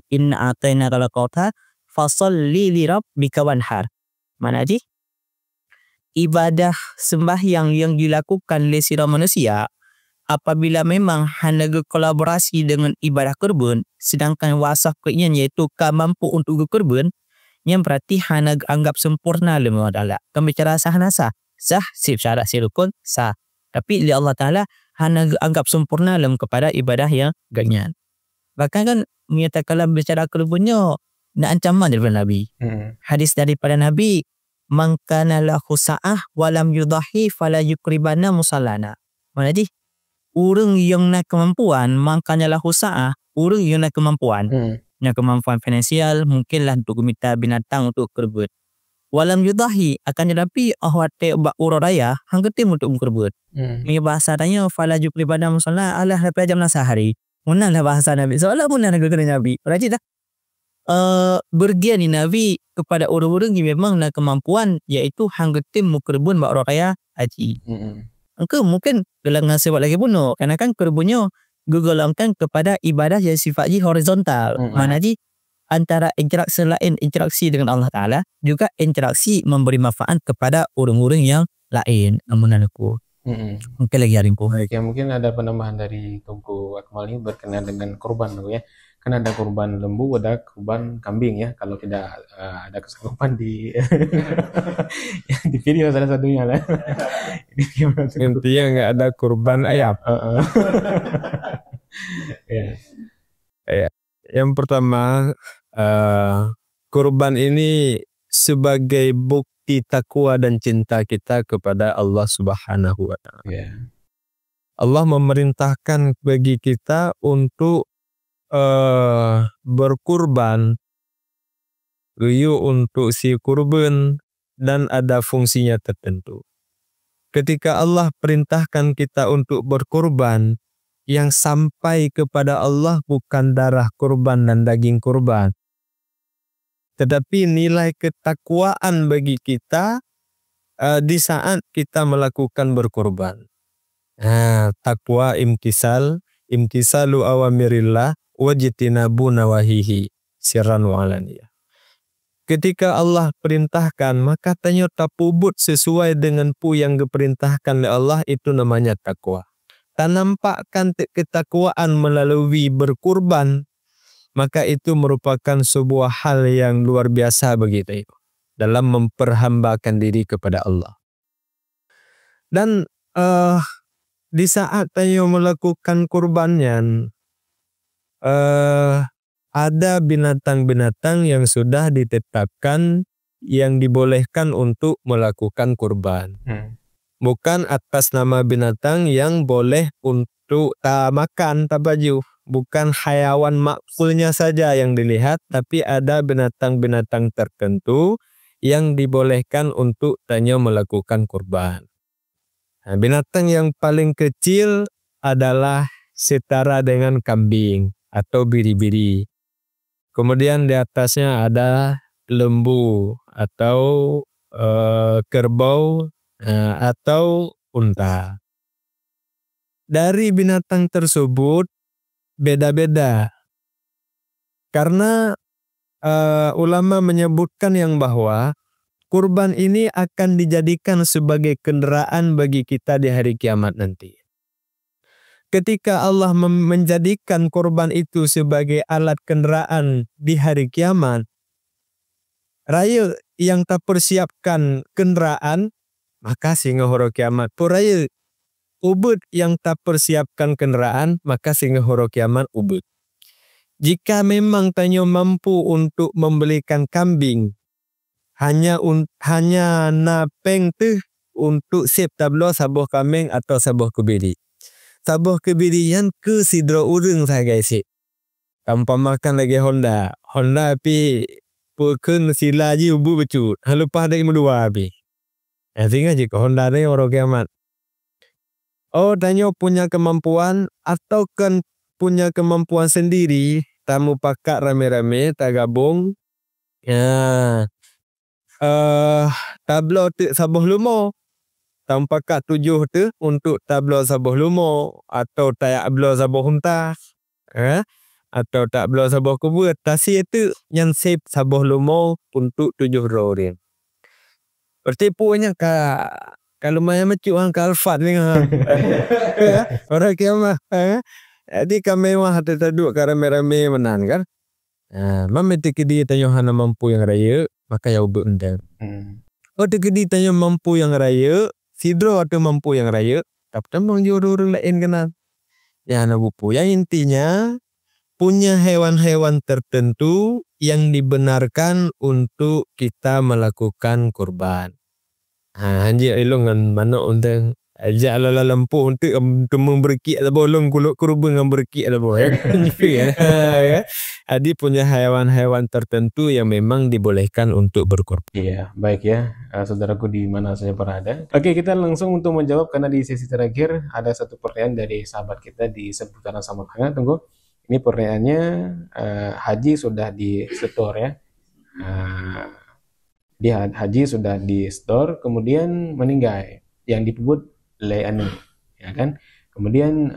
inna atayna kal kautsar fasalli li rabbika wanhar. Mana ji? Ibadah sembahyang yang dilakukan oleh sira manusia apabila memang hanya kolaborasi dengan ibadah kurban sedangkan wasaf keinginan iaitu mampu untuk kurban yang berarti hanya anggap sempurna lemah Allah. Kami bicara sah sip syarat si rukun sah. Tapi oleh Allah Ta'ala hanya anggap sempurna dalam kepada ibadah yang ganyan. Bahkan kan menyatakan bicara kurbannya nak ancaman daripada Nabi. Hadis daripada Nabi, man kana lahu sa'ah walam yudahi fala yukribana musallana. Mana di? Orang yang nak kemampuan, man kana lahu sa'ah, orang yang nak kemampuan. Yang kemampuan finansial mungkinlah untuk meminta binatang untuk kurban. Walam yudahi akan tetapi ahwate bak urut raya hang ketim untuk kurban. Ni bahasa tanya fala yukribana musallana Allah lepas jam sehari. Munahlah bahasa Nabi. Soalnya munah nak kena Nabi. Rajin dah. Bergian ni Nabi kepada orang-orang yang memang nak kemampuan iaitu hang ketim kurban bak urut raya haji. Engkau mungkin gelangan sebab lagi bunuh kerana kan kurbannya gegolongkan kepada ibadah yang sifatnya horizontal. Mana di antara interaksi lain interaksi dengan Allah Ta'ala juga interaksi memberi manfaat kepada orang-orang yang lain. Namun aku mungkin lagi harimpu. Baik, ya mungkin ada penambahan dari Tunku Akmal ini berkenaan dengan kurban ya. Kan ada kurban lembu, ada kurban kambing ya. Kalau tidak ada kesanggupan di di video salah satunya lah. Intinya nggak ada kurban ayam. Ya. Yang pertama, kurban ini sebagai bukti takwa dan cinta kita kepada Allah Subhanahu wa Ta'ala. Allah memerintahkan bagi kita untuk berkurban untuk si kurban dan ada fungsinya tertentu. Ketika Allah perintahkan kita untuk berkurban, yang sampai kepada Allah bukan darah kurban dan daging kurban, tetapi nilai ketakwaan bagi kita di saat kita melakukan berkurban. Takwa imtisalu awamirillah wajtinabu nawahihi sirran wa alaniyah. Ketika Allah perintahkan, maka tanya tapubut sesuai dengan yang diperintahkan oleh Allah, itu namanya takwa. Nampakkan ketakwaan melalui berkurban, maka itu merupakan sebuah hal yang luar biasa bagi kita dalam memperhambakan diri kepada Allah. Dan di saat tayo melakukan kurbannya, ada binatang-binatang yang sudah ditetapkan yang dibolehkan untuk melakukan kurban. Bukan atas nama binatang yang boleh untuk makan tabaju. Bukan hayawan makulnya saja yang dilihat, tapi ada binatang-binatang tertentu yang dibolehkan untuk tanya melakukan kurban. Nah, binatang yang paling kecil adalah setara dengan kambing atau biri-biri. Kemudian di atasnya ada lembu atau kerbau atau unta. Dari binatang tersebut beda-beda. Karena ulama menyebutkan yang bahwa kurban ini akan dijadikan sebagai kendaraan bagi kita di hari kiamat nanti. Ketika Allah menjadikan kurban itu sebagai alat kendaraan di hari kiamat, raya yang tak persiapkan kendaraan, maka sehingga hari kiamat. Raya ubud yang tak persiapkan kendaraan, maka sehingga hari kiamat ubud. Jika memang tanya mampu untuk membelikan kambing, hanya napeng tu untuk sip tablo sabuh kambing atau sabuh kebiri. Sabuh kebirian ke sidro urang saya guys. Tanpa makan lagi Honda. Honda api pukun sila je ubu becut. Lupa ada yang dua api. Sehingga jika Honda ni orang kiamat. Oh, tanya punya kemampuan atau kan punya kemampuan sendiri, tamu pakat rame-rame, tak gabung. Tablo tu sabuh lumo. Tamu pakat 7 tu untuk tablo sabuh lumo atau tak tablo sabuh huntas. Atau tak tablo sabuh kubur. Tasi itu yang sip sabuh lumo untuk 7 orang. Bertipunya kalau main macam orang kalfat ni. Orang kiamat. Jadi kami mah hati taduk rame-rame menan kan. Mami tekedi tanya hana mampu yang raya, maka ya ubuk undang. Oh tekedi tanya mampu yang raya, sidro atau mampu yang raya, tapi tambang jodoh orang lain kenal. Ya hana bupu. Yang intinya punya hewan-hewan tertentu yang dibenarkan untuk kita melakukan kurban. Anjir elongan mana undang ajak ala lampu untuk memberki ada bolong kuluk kurban dengan berki ada boleh. Adi punya hewan-hewan tertentu yang memang dibolehkan untuk berkurban. Iya, baik ya, saudaraku di mana saja berada. Oke, kita langsung untuk menjawab karena di sesi terakhir ada satu pertanyaan dari sahabat kita di seputaran Samarkand. Tunggu, ini pertanyaannya haji sudah di store ya. Dia haji sudah di store, kemudian meninggal yang dipebut oleh anu, ya kan? Kemudian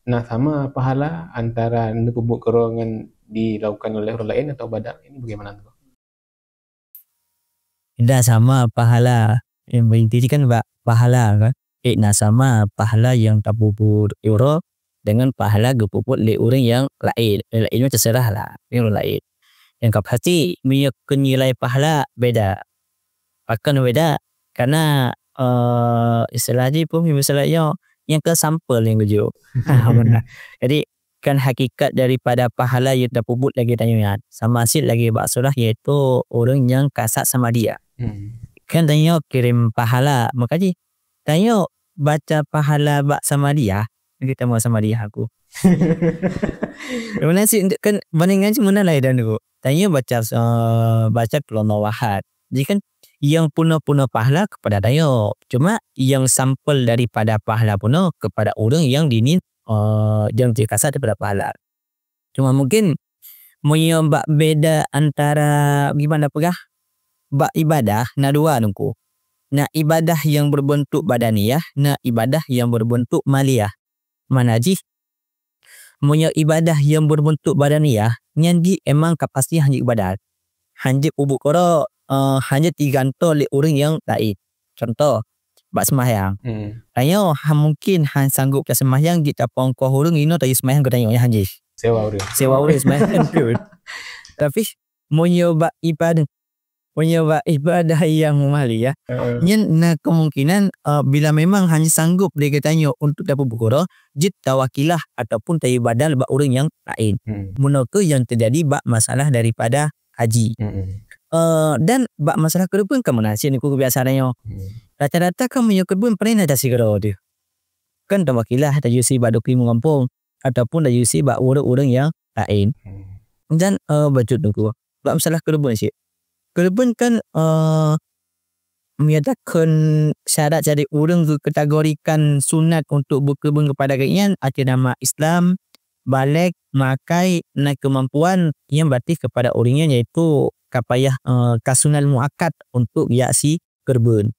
nah sama pahala antara pebut kerongan dilakukan oleh orang lain atau badak ini bagaimana tuh? Tidak sama pahala yang inti kan pahala kan? Nah sama pahala yang tak puput euro dengan pahala gepuput oleh orang yang lain. Lainnya terserah lah, yang lain. Yang kau pasti nilai pahala beda. Akan beda karena istilahnya pun misalnya yang ke sampel yang keju. Jadi kan hakikat daripada pahala yang terpubut lagi tanya sama hasil lagi baksolah iaitu orang yang kasat sama dia. Kan tanya kirim pahala makanya tanya baca pahala bak sama dia kita mau sama dia aku. Mana sih kan bandingan sih mana lain dan tu. Tanya baca kelono wahat. Jadi kan yang punah-punah pahala kepada tanya. Cuma yang sampel daripada pahala punah kepada orang yang dinin yang dikasat daripada pahala. Cuma mungkin mau bak beda antara gimana pegah bak ibadah na dua nungku. Na ibadah yang berbentuk badaniyah, na ibadah yang berbentuk maliyah. Mana ji? Punya ibadah yang berbentuk badaniyah, nyandi emang kapasiti hanya ibadat. Hanya ubuk koro hanya digantung oleh orang yang lain. Contoh, bak sembahyang. Ayo mungkin han sanggup ke sembahyang di tapang ko orang ino tadi sembahyang ke tanya hanya. Sewa orang. Sewa orang sembahyang. Tapi punya bak ibadah punya ibadah yang mahali ya. Nya kemungkinan bila memang hanya sanggup dia katanya untuk dapat berkura, jid tawakilah ataupun ibadah bak orang yang lain. Menurut yang terjadi bak masalah daripada haji. Dan bak masalah kerbun kamu nasi ni kebiasaannya. Rata-rata kamu yang kerbun pernah ada sigara dia. Kan tawakilah ada yusi bak doki mengampung ataupun ada yusi bak orang-orang yang lain. Dan bacut tu bak masalah kerbun sih. Kerbun kan menyatakan syarat jadi orang kategorikan sunat untuk berkebun kepada kalian ada nama Islam, balik, makai, dan kemampuan yang berarti kepada orangnya iaitu kapayah kasunal muakkad untuk hiasi kerbun.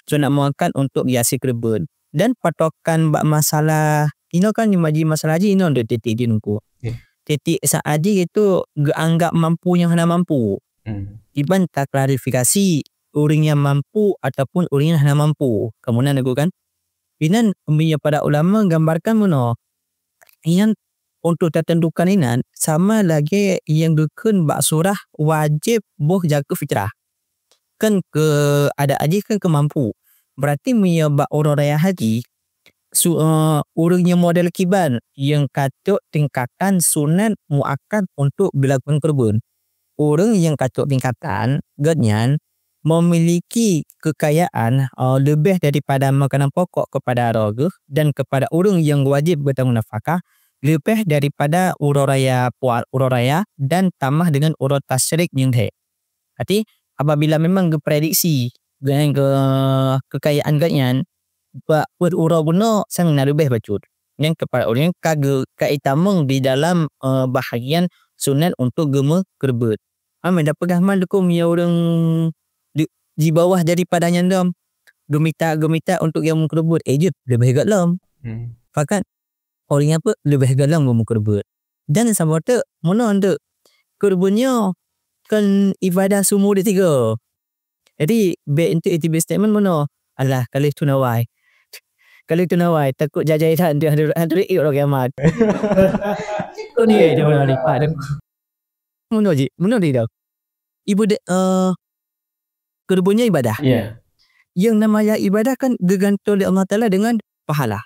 Sunat muakkad untuk hiasi kerbun. Dan patokan bak masalah ini kan masalah haji ini ada titik dia nunggu. Titik saat haji itu anggap mampu yang hendak mampu. Iban tak klarifikasi orang yang mampu ataupun orang yang hendak mampu. Kemudian aku kan. Inan pada ulama gambarkan mana. Yang untuk tertentukan inan sama lagi yang dukun bak surah wajib boh jaga fitrah. Kan ke ada haji kan kemampu. Berarti bak orang raya haji orang yang model kiban yang katuk tingkatan sunat muakkad untuk dilakukan kerbun. Orang yang katuk tingkatan ganyan memiliki kekayaan lebih daripada makanan pokok kepada roga dan kepada orang yang wajib bertanggung nafkah lebih daripada urang raya dan tambah dengan urang tasyrik yang dek. Arti apabila memang diprediksi dengan kekayaan ganyan berurau guna sangat lebih bacut. Yang kepada orang yang kaitamang di dalam bahagian sunat untuk gema kerbut. Amin dah pegahman dekum ya orang di bawah daripada nyandam. Gemita untuk yang kerbut. Jut lebih galam. Fakat orang apa lebih galam gema kerbut. Dan sama tu mana anda kerbunnya kan ibadah sumur dia 3. Jadi untuk itibis statement mana? Alah kalau itu nawai. Kalau itu nawai takut jajahan dia ada orang kiamat. Tu ni dia orang lipat. Mana dia? Ibu kerbunnya ibadah. Yang namanya ibadah kan digantung oleh Allah Taala dengan pahala.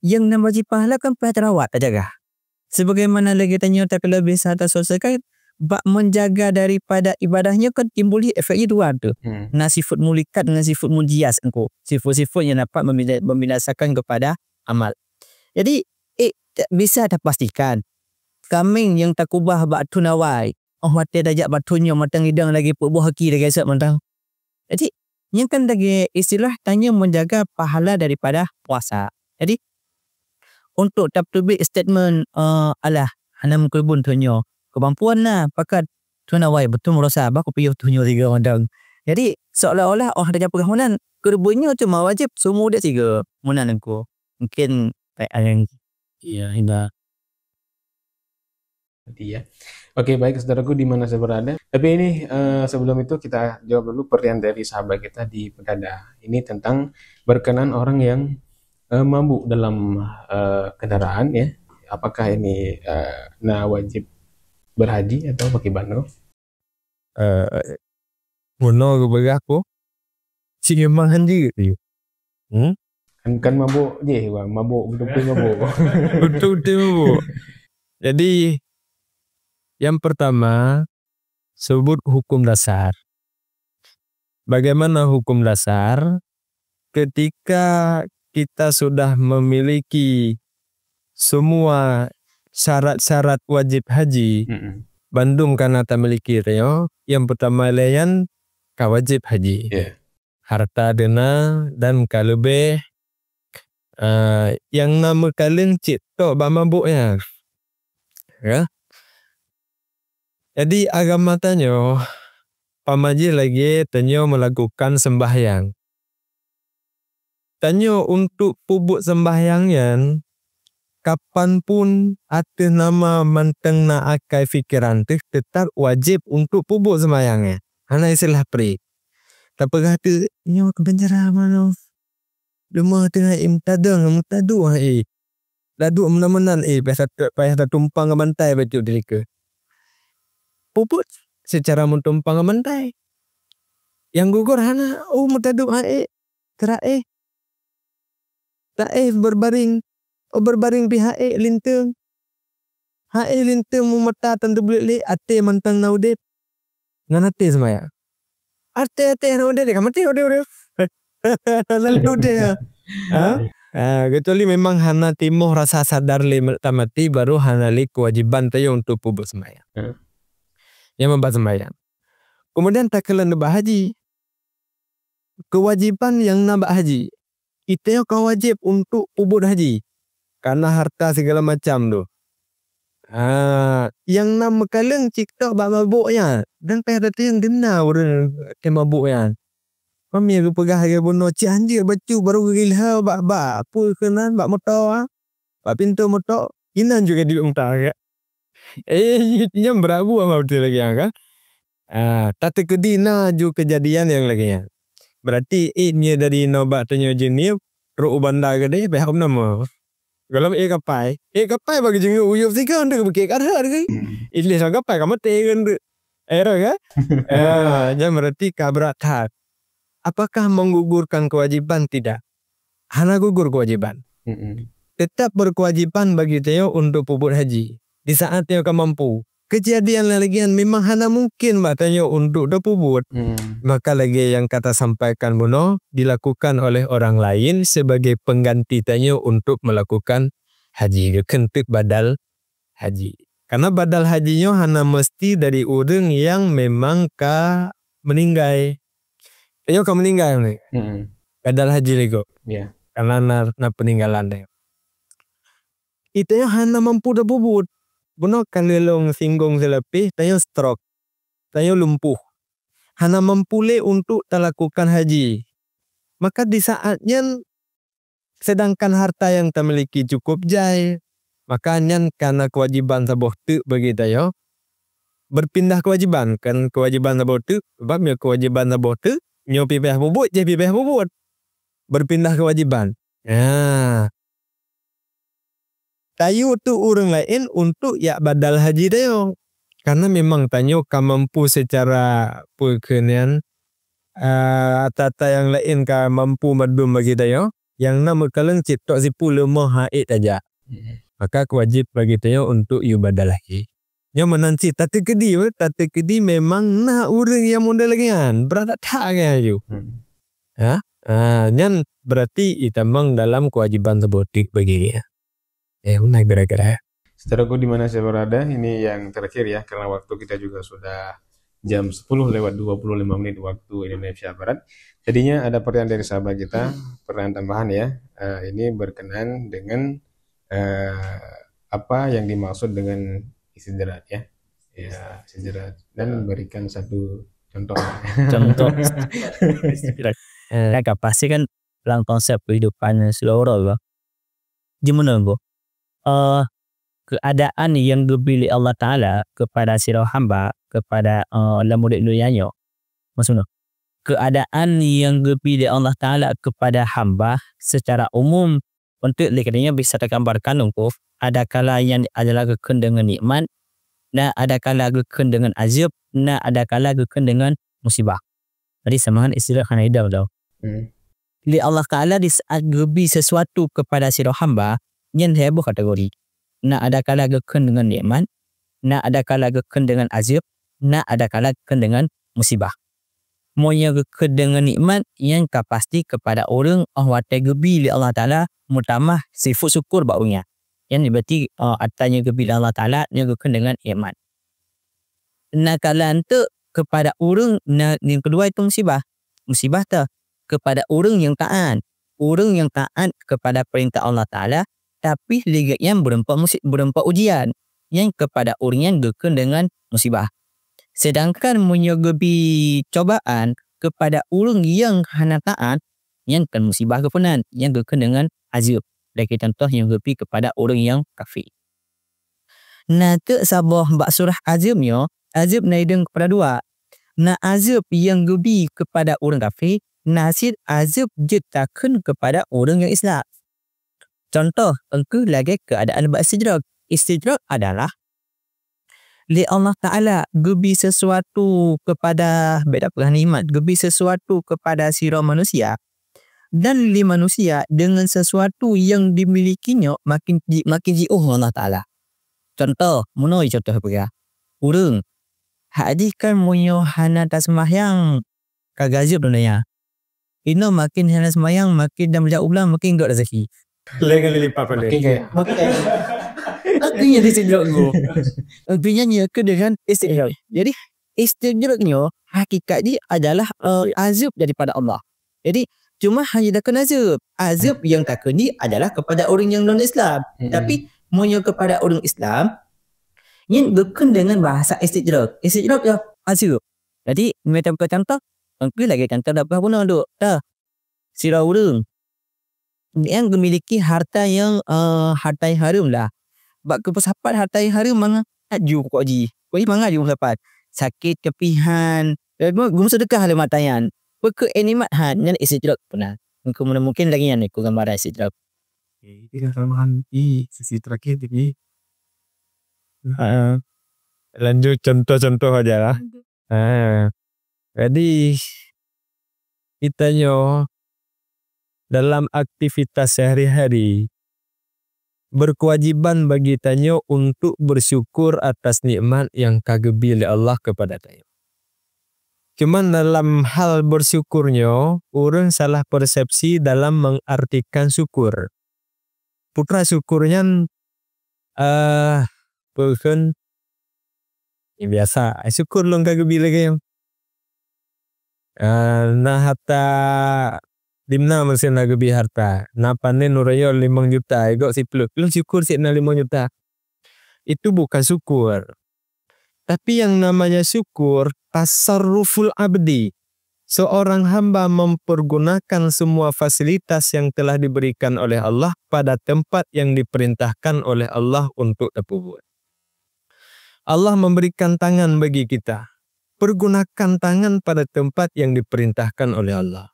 Yang namanya pahala kan payah terawat terjaga. Sebagaimana lagi tanya tak lebih satu selesaikan bak menjaga daripada ibadahnya kan timbul efeknya dua tu. Sifat mulikat dengan sifat mujias engkau. Sifat-sifat yang dapat membinasakan kepada amal. Jadi bisa tak pastikan kambing yang tak kubah bak tunawai. Mati dajak batunya matang hidang lagi puk buah haki lagi esok matang. Jadi yang kan lagi istilah tanya menjaga pahala daripada puasa. Jadi untuk tabtubik statement alah hanam kerbun tunyo kemampuan lah pakat tunawai betul merasa aku piyuh tunyo 3 mandang. Jadi seolah-olah ada pergaulan kerbunnya cuma wajib semua dia 3 munan aku. Mungkin yang hingga ya. Oke, baik saudaraku di mana saya berada. Tapi ini sebelum itu kita jawab dulu pertanyaan dari sahabat kita di Pegadaian. Ini tentang berkenan orang yang mabuk dalam kendaraan ya. Apakah ini wajib berhaji atau bagaimana? Mana kepada aku? Si memang handi dia. Kan mabuk je bang, mabuk betul-betul mabuk. Betul-betul mabuk. Jadi yang pertama sebut hukum dasar. Bagaimana hukum dasar? Ketika kita sudah memiliki semua syarat-syarat wajib haji, Bandung karena tak memiliki reo, yang pertama layan kawajib haji. Harta dana dan kalebe yang nama kalian cik tok mabuknya. Ya. Jadi agama tanyo pamaji lagi tanyo melakukan sembahyang. Tanyo untuk pubuk sembahyangnya kapanpun ada nama manteng na akai fikiran tu tetap wajib untuk pubuk sembahyangnya. Hana istilah pri. Tak perhati nyo kebencara mana. Rumah tengah imtadang mutadu Dadu menan payah tumpang ke bantai baju mereka. Puput secara mentumpang mentai. Yang gugur hana mutaduk hae terae. Tae berbaring pihak linteng. Hae linteng mumata tentu boleh ate mantang naudep. Ngana te semaya. Ate naudep kan mati udah. Lalu dia. Kecuali memang hana timoh rasa sadar le tamati baru hana le kewajiban tayo untuk pubuk sembahyang. Yang membahas sembahyang. Kemudian takalan nabah haji. Kewajiban yang nabah haji. Itu kau wajib untuk pubuk haji. Karena harta segala macam tu. Yang nama kaleng cipta bak mabuknya. Dan pada tu yang kena orang ke mabuknya. Kami aku pegah ke bunuh cianjir bacu baru gilha bak apa kenan bak motor bak pintu motor inan juga di umtar ke yang berabu sama betul lagi kan tata kedina ju kejadian yang lagi berarti ini dari nobak tanya jenis ro bandar ke deh beham nama kalau kapai bagi jengu uyup sikan tu bekek ada ke ini sang kapai kamu tegen era kan jangan berarti kabrat hak. Apakah menggugurkan kewajiban? Tidak. Hana gugur kewajiban. Tetap berkewajiban bagi Teo untuk pubuk haji. Di saat Teo mampu. Kejadian lagi memang hana mungkin mbak Teo untuk pubuk. Maka lagi yang kata sampaikan Buno dilakukan oleh orang lain sebagai pengganti Teo untuk melakukan haji. Kentuk badal haji. Karena badal hajinya hana mesti dari orang yang memang meninggal. Ayo kamu meninggal nih. Badal haji lego. Iya. Karena na peninggalan deh. Itu yang hana mampu dah bubut. Buno kalilong singgung selebih, tayo stroke, tayo lumpuh. Hana mampu le untuk melakukan haji. Maka di saatnya sedangkan harta yang tak memiliki cukup jai, makanya karena kewajiban saboh tu bagi tayo berpindah kewajiban kan kewajiban saboh tu, sebabnya kewajiban saboh tu nyo pipeh bubut je pipeh bubut. Berpindah kewajiban. Tayo tu orang lain untuk ya badal haji tayo. Karena memang tanyo mampu secara perkenian tata yang lain mampu madum bagi tayo. Yang nama kaleng cipta sipu lemah haid aja. Maka wajib bagi tayo untuk yu badal haji. Yang menanti tata kedi memang nah orang yang muda lagi kan berada tak kan you. Nyan berarti itamang dalam kewajiban sebutik bagi dia. Naik kira-kira. Saudaraku di mana saya berada, ini yang terakhir ya karena waktu kita juga sudah jam 10:25 waktu Indonesia Barat. Jadinya ada pertanyaan dari sahabat kita, pertanyaan tambahan ya. Ini berkenaan dengan apa yang dimaksud dengan istirahat ya. Ya, istirahat dan berikan satu contoh. Istirahat. Pasti kan dalam konsep kehidupan seluruh gimana go? Keadaan yang dipilih Allah Ta'ala kepada sirah hamba, kepada murid dunia. Maksudnya, keadaan yang dipilih Allah Ta'ala kepada hamba secara umum untuk lekadanya bisa tergambarkan untuk ada kala yang adalah kekun dengan nikmat, na ada kala kekun dengan azab, na ada kala kekun dengan musibah. Jadi samahan istilah khana hidup tau. Li Allah Ta'ala di saat gebi sesuatu kepada sirah hamba yang heboh kategori. Na ada kala kekun dengan nikmat, na ada kala kekun dengan azab, na ada kala kekun dengan musibah. Mau yang kekun dengan nikmat yang pasti kepada orang Allah gebi li Allah Ta'ala mutamah sifat syukur baunya. Yang berarti artinya gebi li Allah Ta'ala yang kekun dengan nikmat. Na kala tu kepada orang yang kedua itu musibah. Musibah tu kepada orang yang taat. Orang yang taat kepada perintah Allah Ta'ala tapi ligat yang berempat ujian yang kepada orang yang gekun dengan musibah. Sedangkan menyogobi cobaan kepada orang yang hana taat yang kan musibah kepunan yang gekun dengan azab. Lagi contoh yang gebi kepada orang yang kafir. Nah tu sabah bak surah azabnya, azab naideng kepada dua. Nah azab yang gebi kepada orang kafir, nasib azab jetakan kepada orang yang Islam. Contoh, engkau lagi keadaan bak istidrak. Istidrak adalah li Allah Ta'ala gebi sesuatu kepada beda perang nikmat, gebi sesuatu kepada sira manusia, dan li manusia dengan sesuatu yang dimilikinya makin jiuh Allah Ta'ala. Contoh, menoi contoh apa? Urang hadi kan munyo hana tasmahyang kagazib dunia. Ino makin hana semayang makin dah berjak ulang makin gak rezeki. Lengan lipat balik. Artinya istidrak tu. Artinya ke dengan istidrak. Jadi istidraknya hakikat dia adalah azab daripada Allah. Jadi cuma hanya takkan azab. Azab yang takkan ni adalah kepada orang yang non-Islam. Tapi munyo kepada orang Islam yang bukan dengan bahasa istidrak. Istidrak ya azab. Jadi macam contoh mungkin lagi contoh dapat guna duk. Dah. Sira urang yang memiliki harta yang harta yang haram lah. Bak kepesapat harta yang haram mana aju kok ji. Kok ji mangga ju dapat. Sakit kepihan, gum sedekah le matayan. Peke animat han yang istidrak pernah. Mungkin lagi yang aku gambar istidrak. Ini kesalahan sisi terakhir tadi. Lanjut contoh-contoh aja lah. Jadi kita dalam aktivitas sehari-hari berkewajiban bagi tanyo untuk bersyukur atas nikmat yang kagebi oleh Allah kepada tanyo. Cuman dalam hal bersyukurnya, orang salah persepsi dalam mengartikan syukur. Putra syukurnya bukan biasa. Syukur long kagebi lagi. Nah hatta dimna mesin kagebi harta. Nah panen nurayo 5 juta. Ego si peluk. Lu syukur si na 5 juta. Itu bukan syukur. Tapi yang namanya syukur tasarruful abdi. Seorang hamba mempergunakan semua fasilitas yang telah diberikan oleh Allah pada tempat yang diperintahkan oleh Allah untuk dibuat. Allah memberikan tangan bagi kita. Pergunakan tangan pada tempat yang diperintahkan oleh Allah.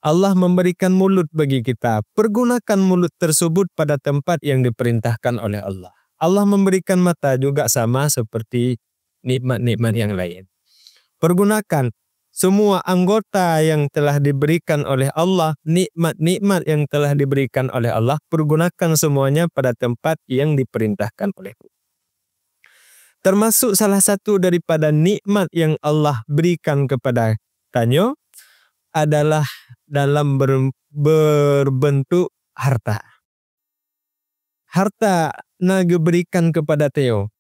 Allah memberikan mulut bagi kita. Pergunakan mulut tersebut pada tempat yang diperintahkan oleh Allah. Allah memberikan mata juga sama seperti nikmat-nikmat yang lain. Pergunakan semua anggota yang telah diberikan oleh Allah, nikmat-nikmat yang telah diberikan oleh Allah, pergunakan semuanya pada tempat yang diperintahkan oleh Allah. Termasuk salah satu daripada nikmat yang Allah berikan kepada tanyo adalah dalam berbentuk harta. Harta naga berikan kepada tanyo.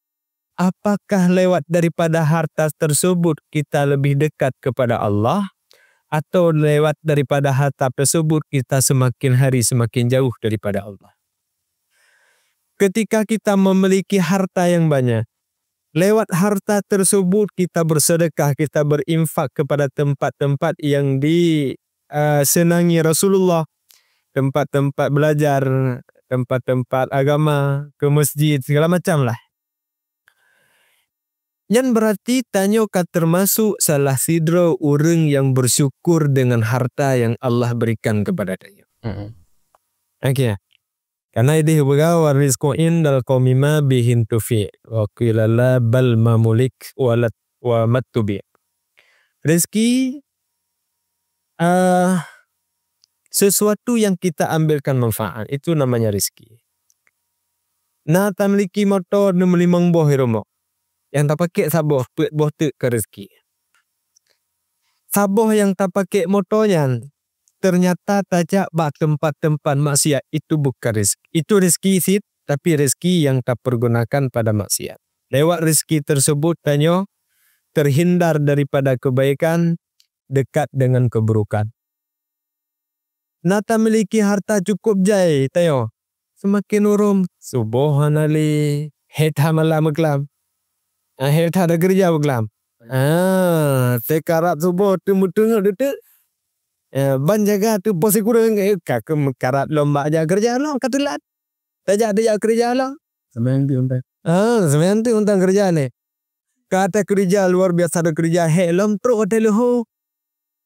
Apakah lewat daripada harta tersebut kita lebih dekat kepada Allah atau lewat daripada harta tersebut kita semakin hari semakin jauh daripada Allah? Ketika kita memiliki harta yang banyak, lewat harta tersebut kita bersedekah, kita berinfak kepada tempat-tempat yang disenangi Rasulullah, tempat-tempat belajar, tempat-tempat agama, ke masjid, segala macam lah. Yang berarti tanyo kan termasuk salah sidro orang yang bersyukur dengan harta yang Allah berikan kepada tanyo. Okey. Karena ini bergawa rizqu indal qaumima bihin tufi wa qilala bal mamulik wa matubi. Rezeki sesuatu yang kita ambilkan manfaat itu namanya rezeki. Nah tamliki motor melimang boh rumah. Yang tak pakai saboh, buat tu ke rezeki. Saboh yang tak pakai motornya, ternyata tajak bak tempat-tempat maksiat, itu bukan rezeki. Itu rezeki sih, tapi rezeki yang tak pergunakan pada maksiat. Lewat rezeki tersebut, tanyo terhindar daripada kebaikan, dekat dengan keburukan. Nata memiliki harta cukup jai, tanyo. Semakin urum, subhanallah, hetha malam kelam. Akhir tak ada kerja berkelam. Tekarat subuh tu mutungak tu. Ban jaga tu posi kurang. Kakak karat lomba aja kerja lo. Katulat. Tajak dia kerja lo. Semayang tu untang. Semayang tu untang kerja ni. Kata kerja luar biasa ada kerja. Helom teruk hotel ho.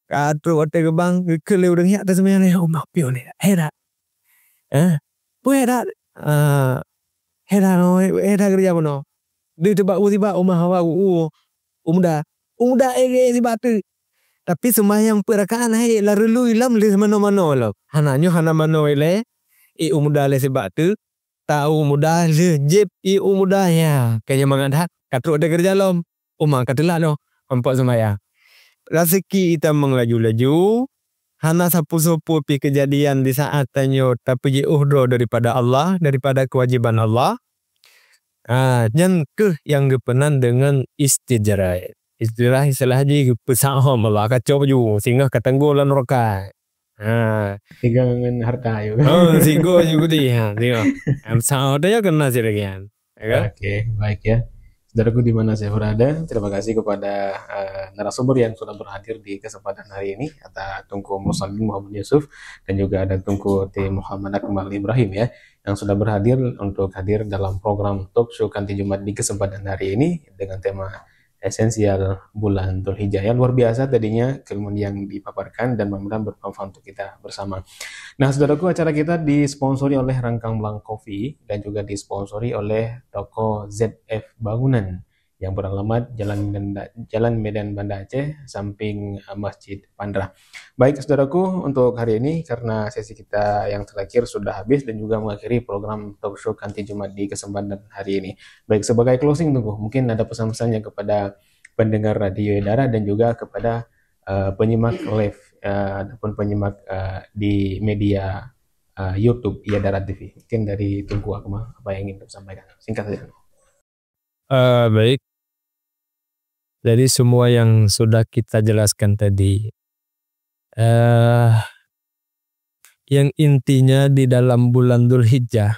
Kata hotel ke bang. Kelih udah ngiak tak semayang ni. Oh mapion ni. Herat. Pu herat. Herat no. Herat kerja pun no. Dia tiba umah awak umda sebab tu. Tapi sembahyang perakaan hai larului lam le mano-mano lo. Hananyo hana mano le umda le sebab tu tahu mudah le jeb mudah ya. Kaya mangadat katruk ada kerja lom. Umang katelak no empat sembahyang. Rezeki kita mengelaju-laju. Hana sapu-sapu pi kejadian di saat tanyo tapi uhdo daripada Allah, daripada kewajiban Allah. Yang yang gepenan dengan istijrah. Istilah haji pesahom Allah kacau baju sehingga katanggulan rokai. Tigangan harta yo. Sigo juga dia. Pesahom dia kena siragian. Oke, baik ya. Saudaraku di mana saya berada, terima kasih kepada narasumber yang sudah berhadir di kesempatan hari ini. Ada Tunku Mursalin Muhammad Yusuf dan juga ada Tunku T. Muhammad Akmal Ibrahim ya, yang sudah berhadir untuk hadir dalam program Talk Show Kanti Jumat di kesempatan hari ini dengan tema esensial bulan Dzulhijjah. Yang luar biasa tadinya keilmuan yang dipaparkan dan mudah-mudahan bermanfaat untuk kita bersama. Nah, saudaraku, acara kita disponsori oleh Rangkang Blang Coffee dan juga disponsori oleh toko ZF Bangunan yang beralamat Jalan Medan Banda Aceh, samping Masjid Pandra. Baik, saudaraku, untuk hari ini karena sesi kita yang terakhir sudah habis dan juga mengakhiri program Talk Show Kanti Jumat di kesempatan hari ini. Baik, sebagai closing Tunggu, mungkin ada pesan-pesannya kepada pendengar Radio Edara dan juga kepada penyimak live ataupun penyimak di media YouTube Edara TV. Mungkin dari Tunggu Akmal, apa yang ingin disampaikan? Singkat saja. Baik. Dari semua yang sudah kita jelaskan tadi, yang intinya di dalam bulan Dzulhijjah,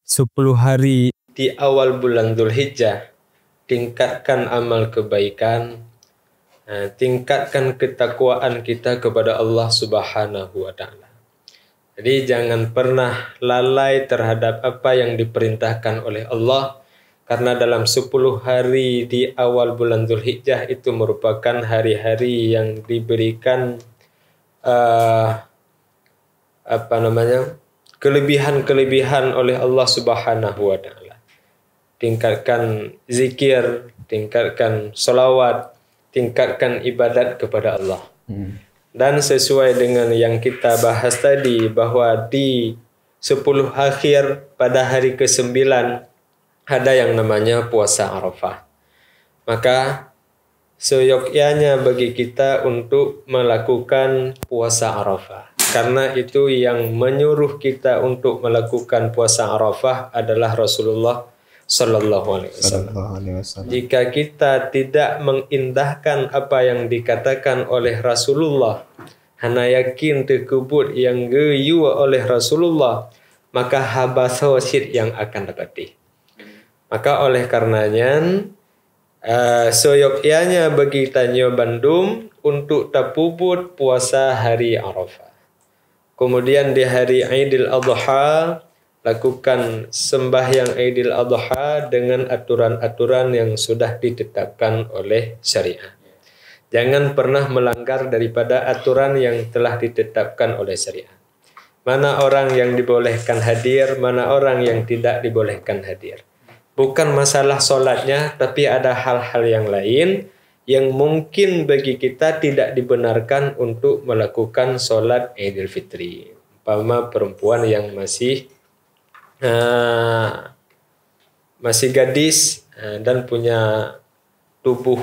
10 hari di awal bulan Dzulhijjah, tingkatkan amal kebaikan, tingkatkan ketakwaan kita kepada Allah Subhanahu wa Ta'ala. Jadi jangan pernah lalai terhadap apa yang diperintahkan oleh Allah. Karena dalam 10 hari di awal bulan Dzulhijjah itu merupakan hari-hari yang diberikan kelebihan-kelebihan oleh Allah Subhanahu wa Ta'ala. Tingkatkan zikir, tingkatkan sholawat, tingkatkan ibadat kepada Allah. Dan sesuai dengan yang kita bahas tadi bahwa di 10 akhir pada hari ke-9 ada yang namanya puasa Arafah. Maka seyogyanya bagi kita untuk melakukan puasa Arafah. Karena itu yang menyuruh kita untuk melakukan puasa Arafah adalah Rasulullah Sallallahu Alaihi Wasallam. Jika kita tidak mengindahkan apa yang dikatakan oleh Rasulullah, hanya yakin terkubur yang geyu oleh Rasulullah, maka habasosid yang akan dapati. Maka oleh karenanya seyogyanya bagi Tanyo Bandung untuk tapubut puasa hari Arafah. Kemudian di hari Aidil Adha lakukan sembahyang Aidil Adha dengan aturan-aturan yang sudah ditetapkan oleh syariah. Jangan pernah melanggar daripada aturan yang telah ditetapkan oleh syariah. Mana orang yang dibolehkan hadir, mana orang yang tidak dibolehkan hadir. Bukan masalah solatnya, tapi ada hal-hal yang lain yang mungkin bagi kita tidak dibenarkan untuk melakukan solat Idul Fitri. Umpama perempuan yang masih gadis dan punya tubuh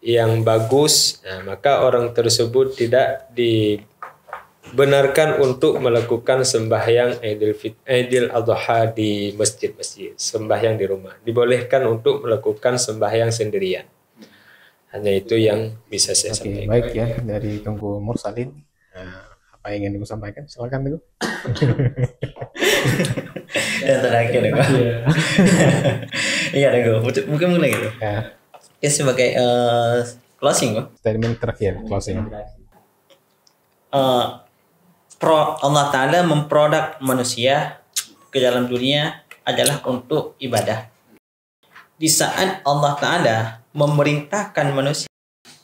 yang bagus, maka orang tersebut tidak dibenarkan untuk melakukan sembahyang Idul Adha di masjid-masjid, sembahyang di rumah. Dibolehkan untuk melakukan sembahyang sendirian. Hanya itu yang bisa saya sampaikan. Baik ya, dari Tunggu Mursalin, apa yang ingin disampaikan? Silakan Tunggu. Yang terakhir ya, iya Tunggu, mungkin mulai gitu. Ya sebagai closing, statement terakhir, closing. Allah Ta'ala memproduk manusia ke dalam dunia adalah untuk ibadah. Di saat Allah Ta'ala memerintahkan manusia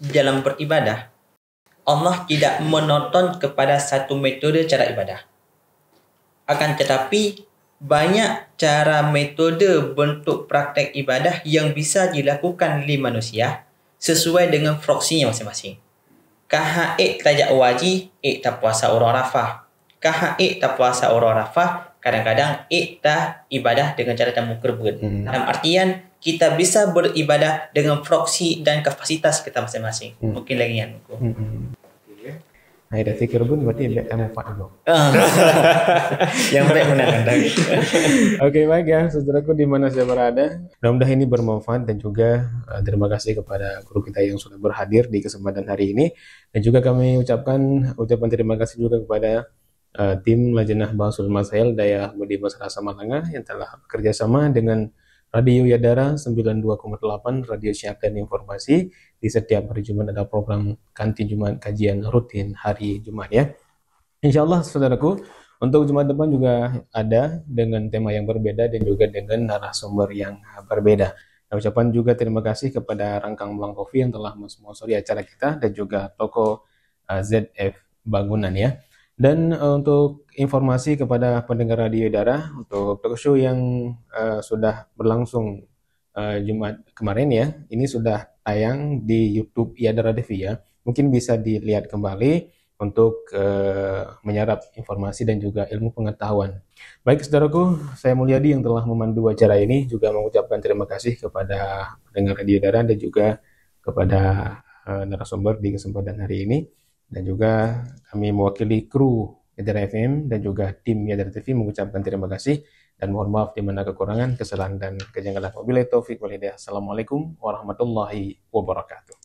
dalam beribadah, Allah tidak menonton kepada satu metode cara ibadah. Akan tetapi banyak cara metode bentuk praktek ibadah yang bisa dilakukan oleh manusia sesuai dengan proksinya masing-masing. Kahak tajak wajib, tak puasa orang Arafah. Kahak tak puasa orang Arafah, kadang-kadang tak ibadah dengan cara tamu kerbun. Dalam artian kita bisa beribadah dengan proksi dan kapasitas kita masing-masing. Mungkin lagi yang aku. Nah, ada kerbun berarti ada tamu Pak dulu. Yang baik benar-benar. Oke, baik ya, saudaraku di mana saya berada. Mudah-mudahan ini bermanfaat dan juga terima kasih kepada guru kita yang sudah berhadir di kesempatan hari ini. Dan juga kami ucapan terima kasih juga kepada tim Lajnah Bahasul Masail Daya Budi Masyarakat Malanga yang telah bekerja sama dengan Radio Yadara 92,8 Radio Syiar dan Informasi. Di setiap hari Jumat ada program Kantin Jumat kajian rutin hari Jumat ya. Insya Allah saudaraku, untuk Jumat depan juga ada dengan tema yang berbeda dan juga dengan narasumber yang berbeda. Nah, ucapan juga terima kasih kepada Rangkang Belang Coffee yang telah mensponsori acara kita dan juga toko ZF Bangunan ya. Dan untuk informasi kepada pendengar Radio Yadara, untuk talk show yang sudah berlangsung Jumat kemarin ya, ini sudah tayang di YouTube Yadara TV ya. Mungkin bisa dilihat kembali untuk menyerap informasi dan juga ilmu pengetahuan. Baik saudaraku, saya Mulyadi yang telah memandu acara ini juga mengucapkan terima kasih kepada pendengar Radio Yadara dan juga kepada narasumber di kesempatan hari ini. Dan juga kami mewakili kru Yadara FM dan juga tim Yadara TV mengucapkan terima kasih dan mohon maaf di mana kekurangan, kesalahan dan kejanggalan. Wabillahi taufik wal hidayah. Assalamualaikum warahmatullahi wabarakatuh.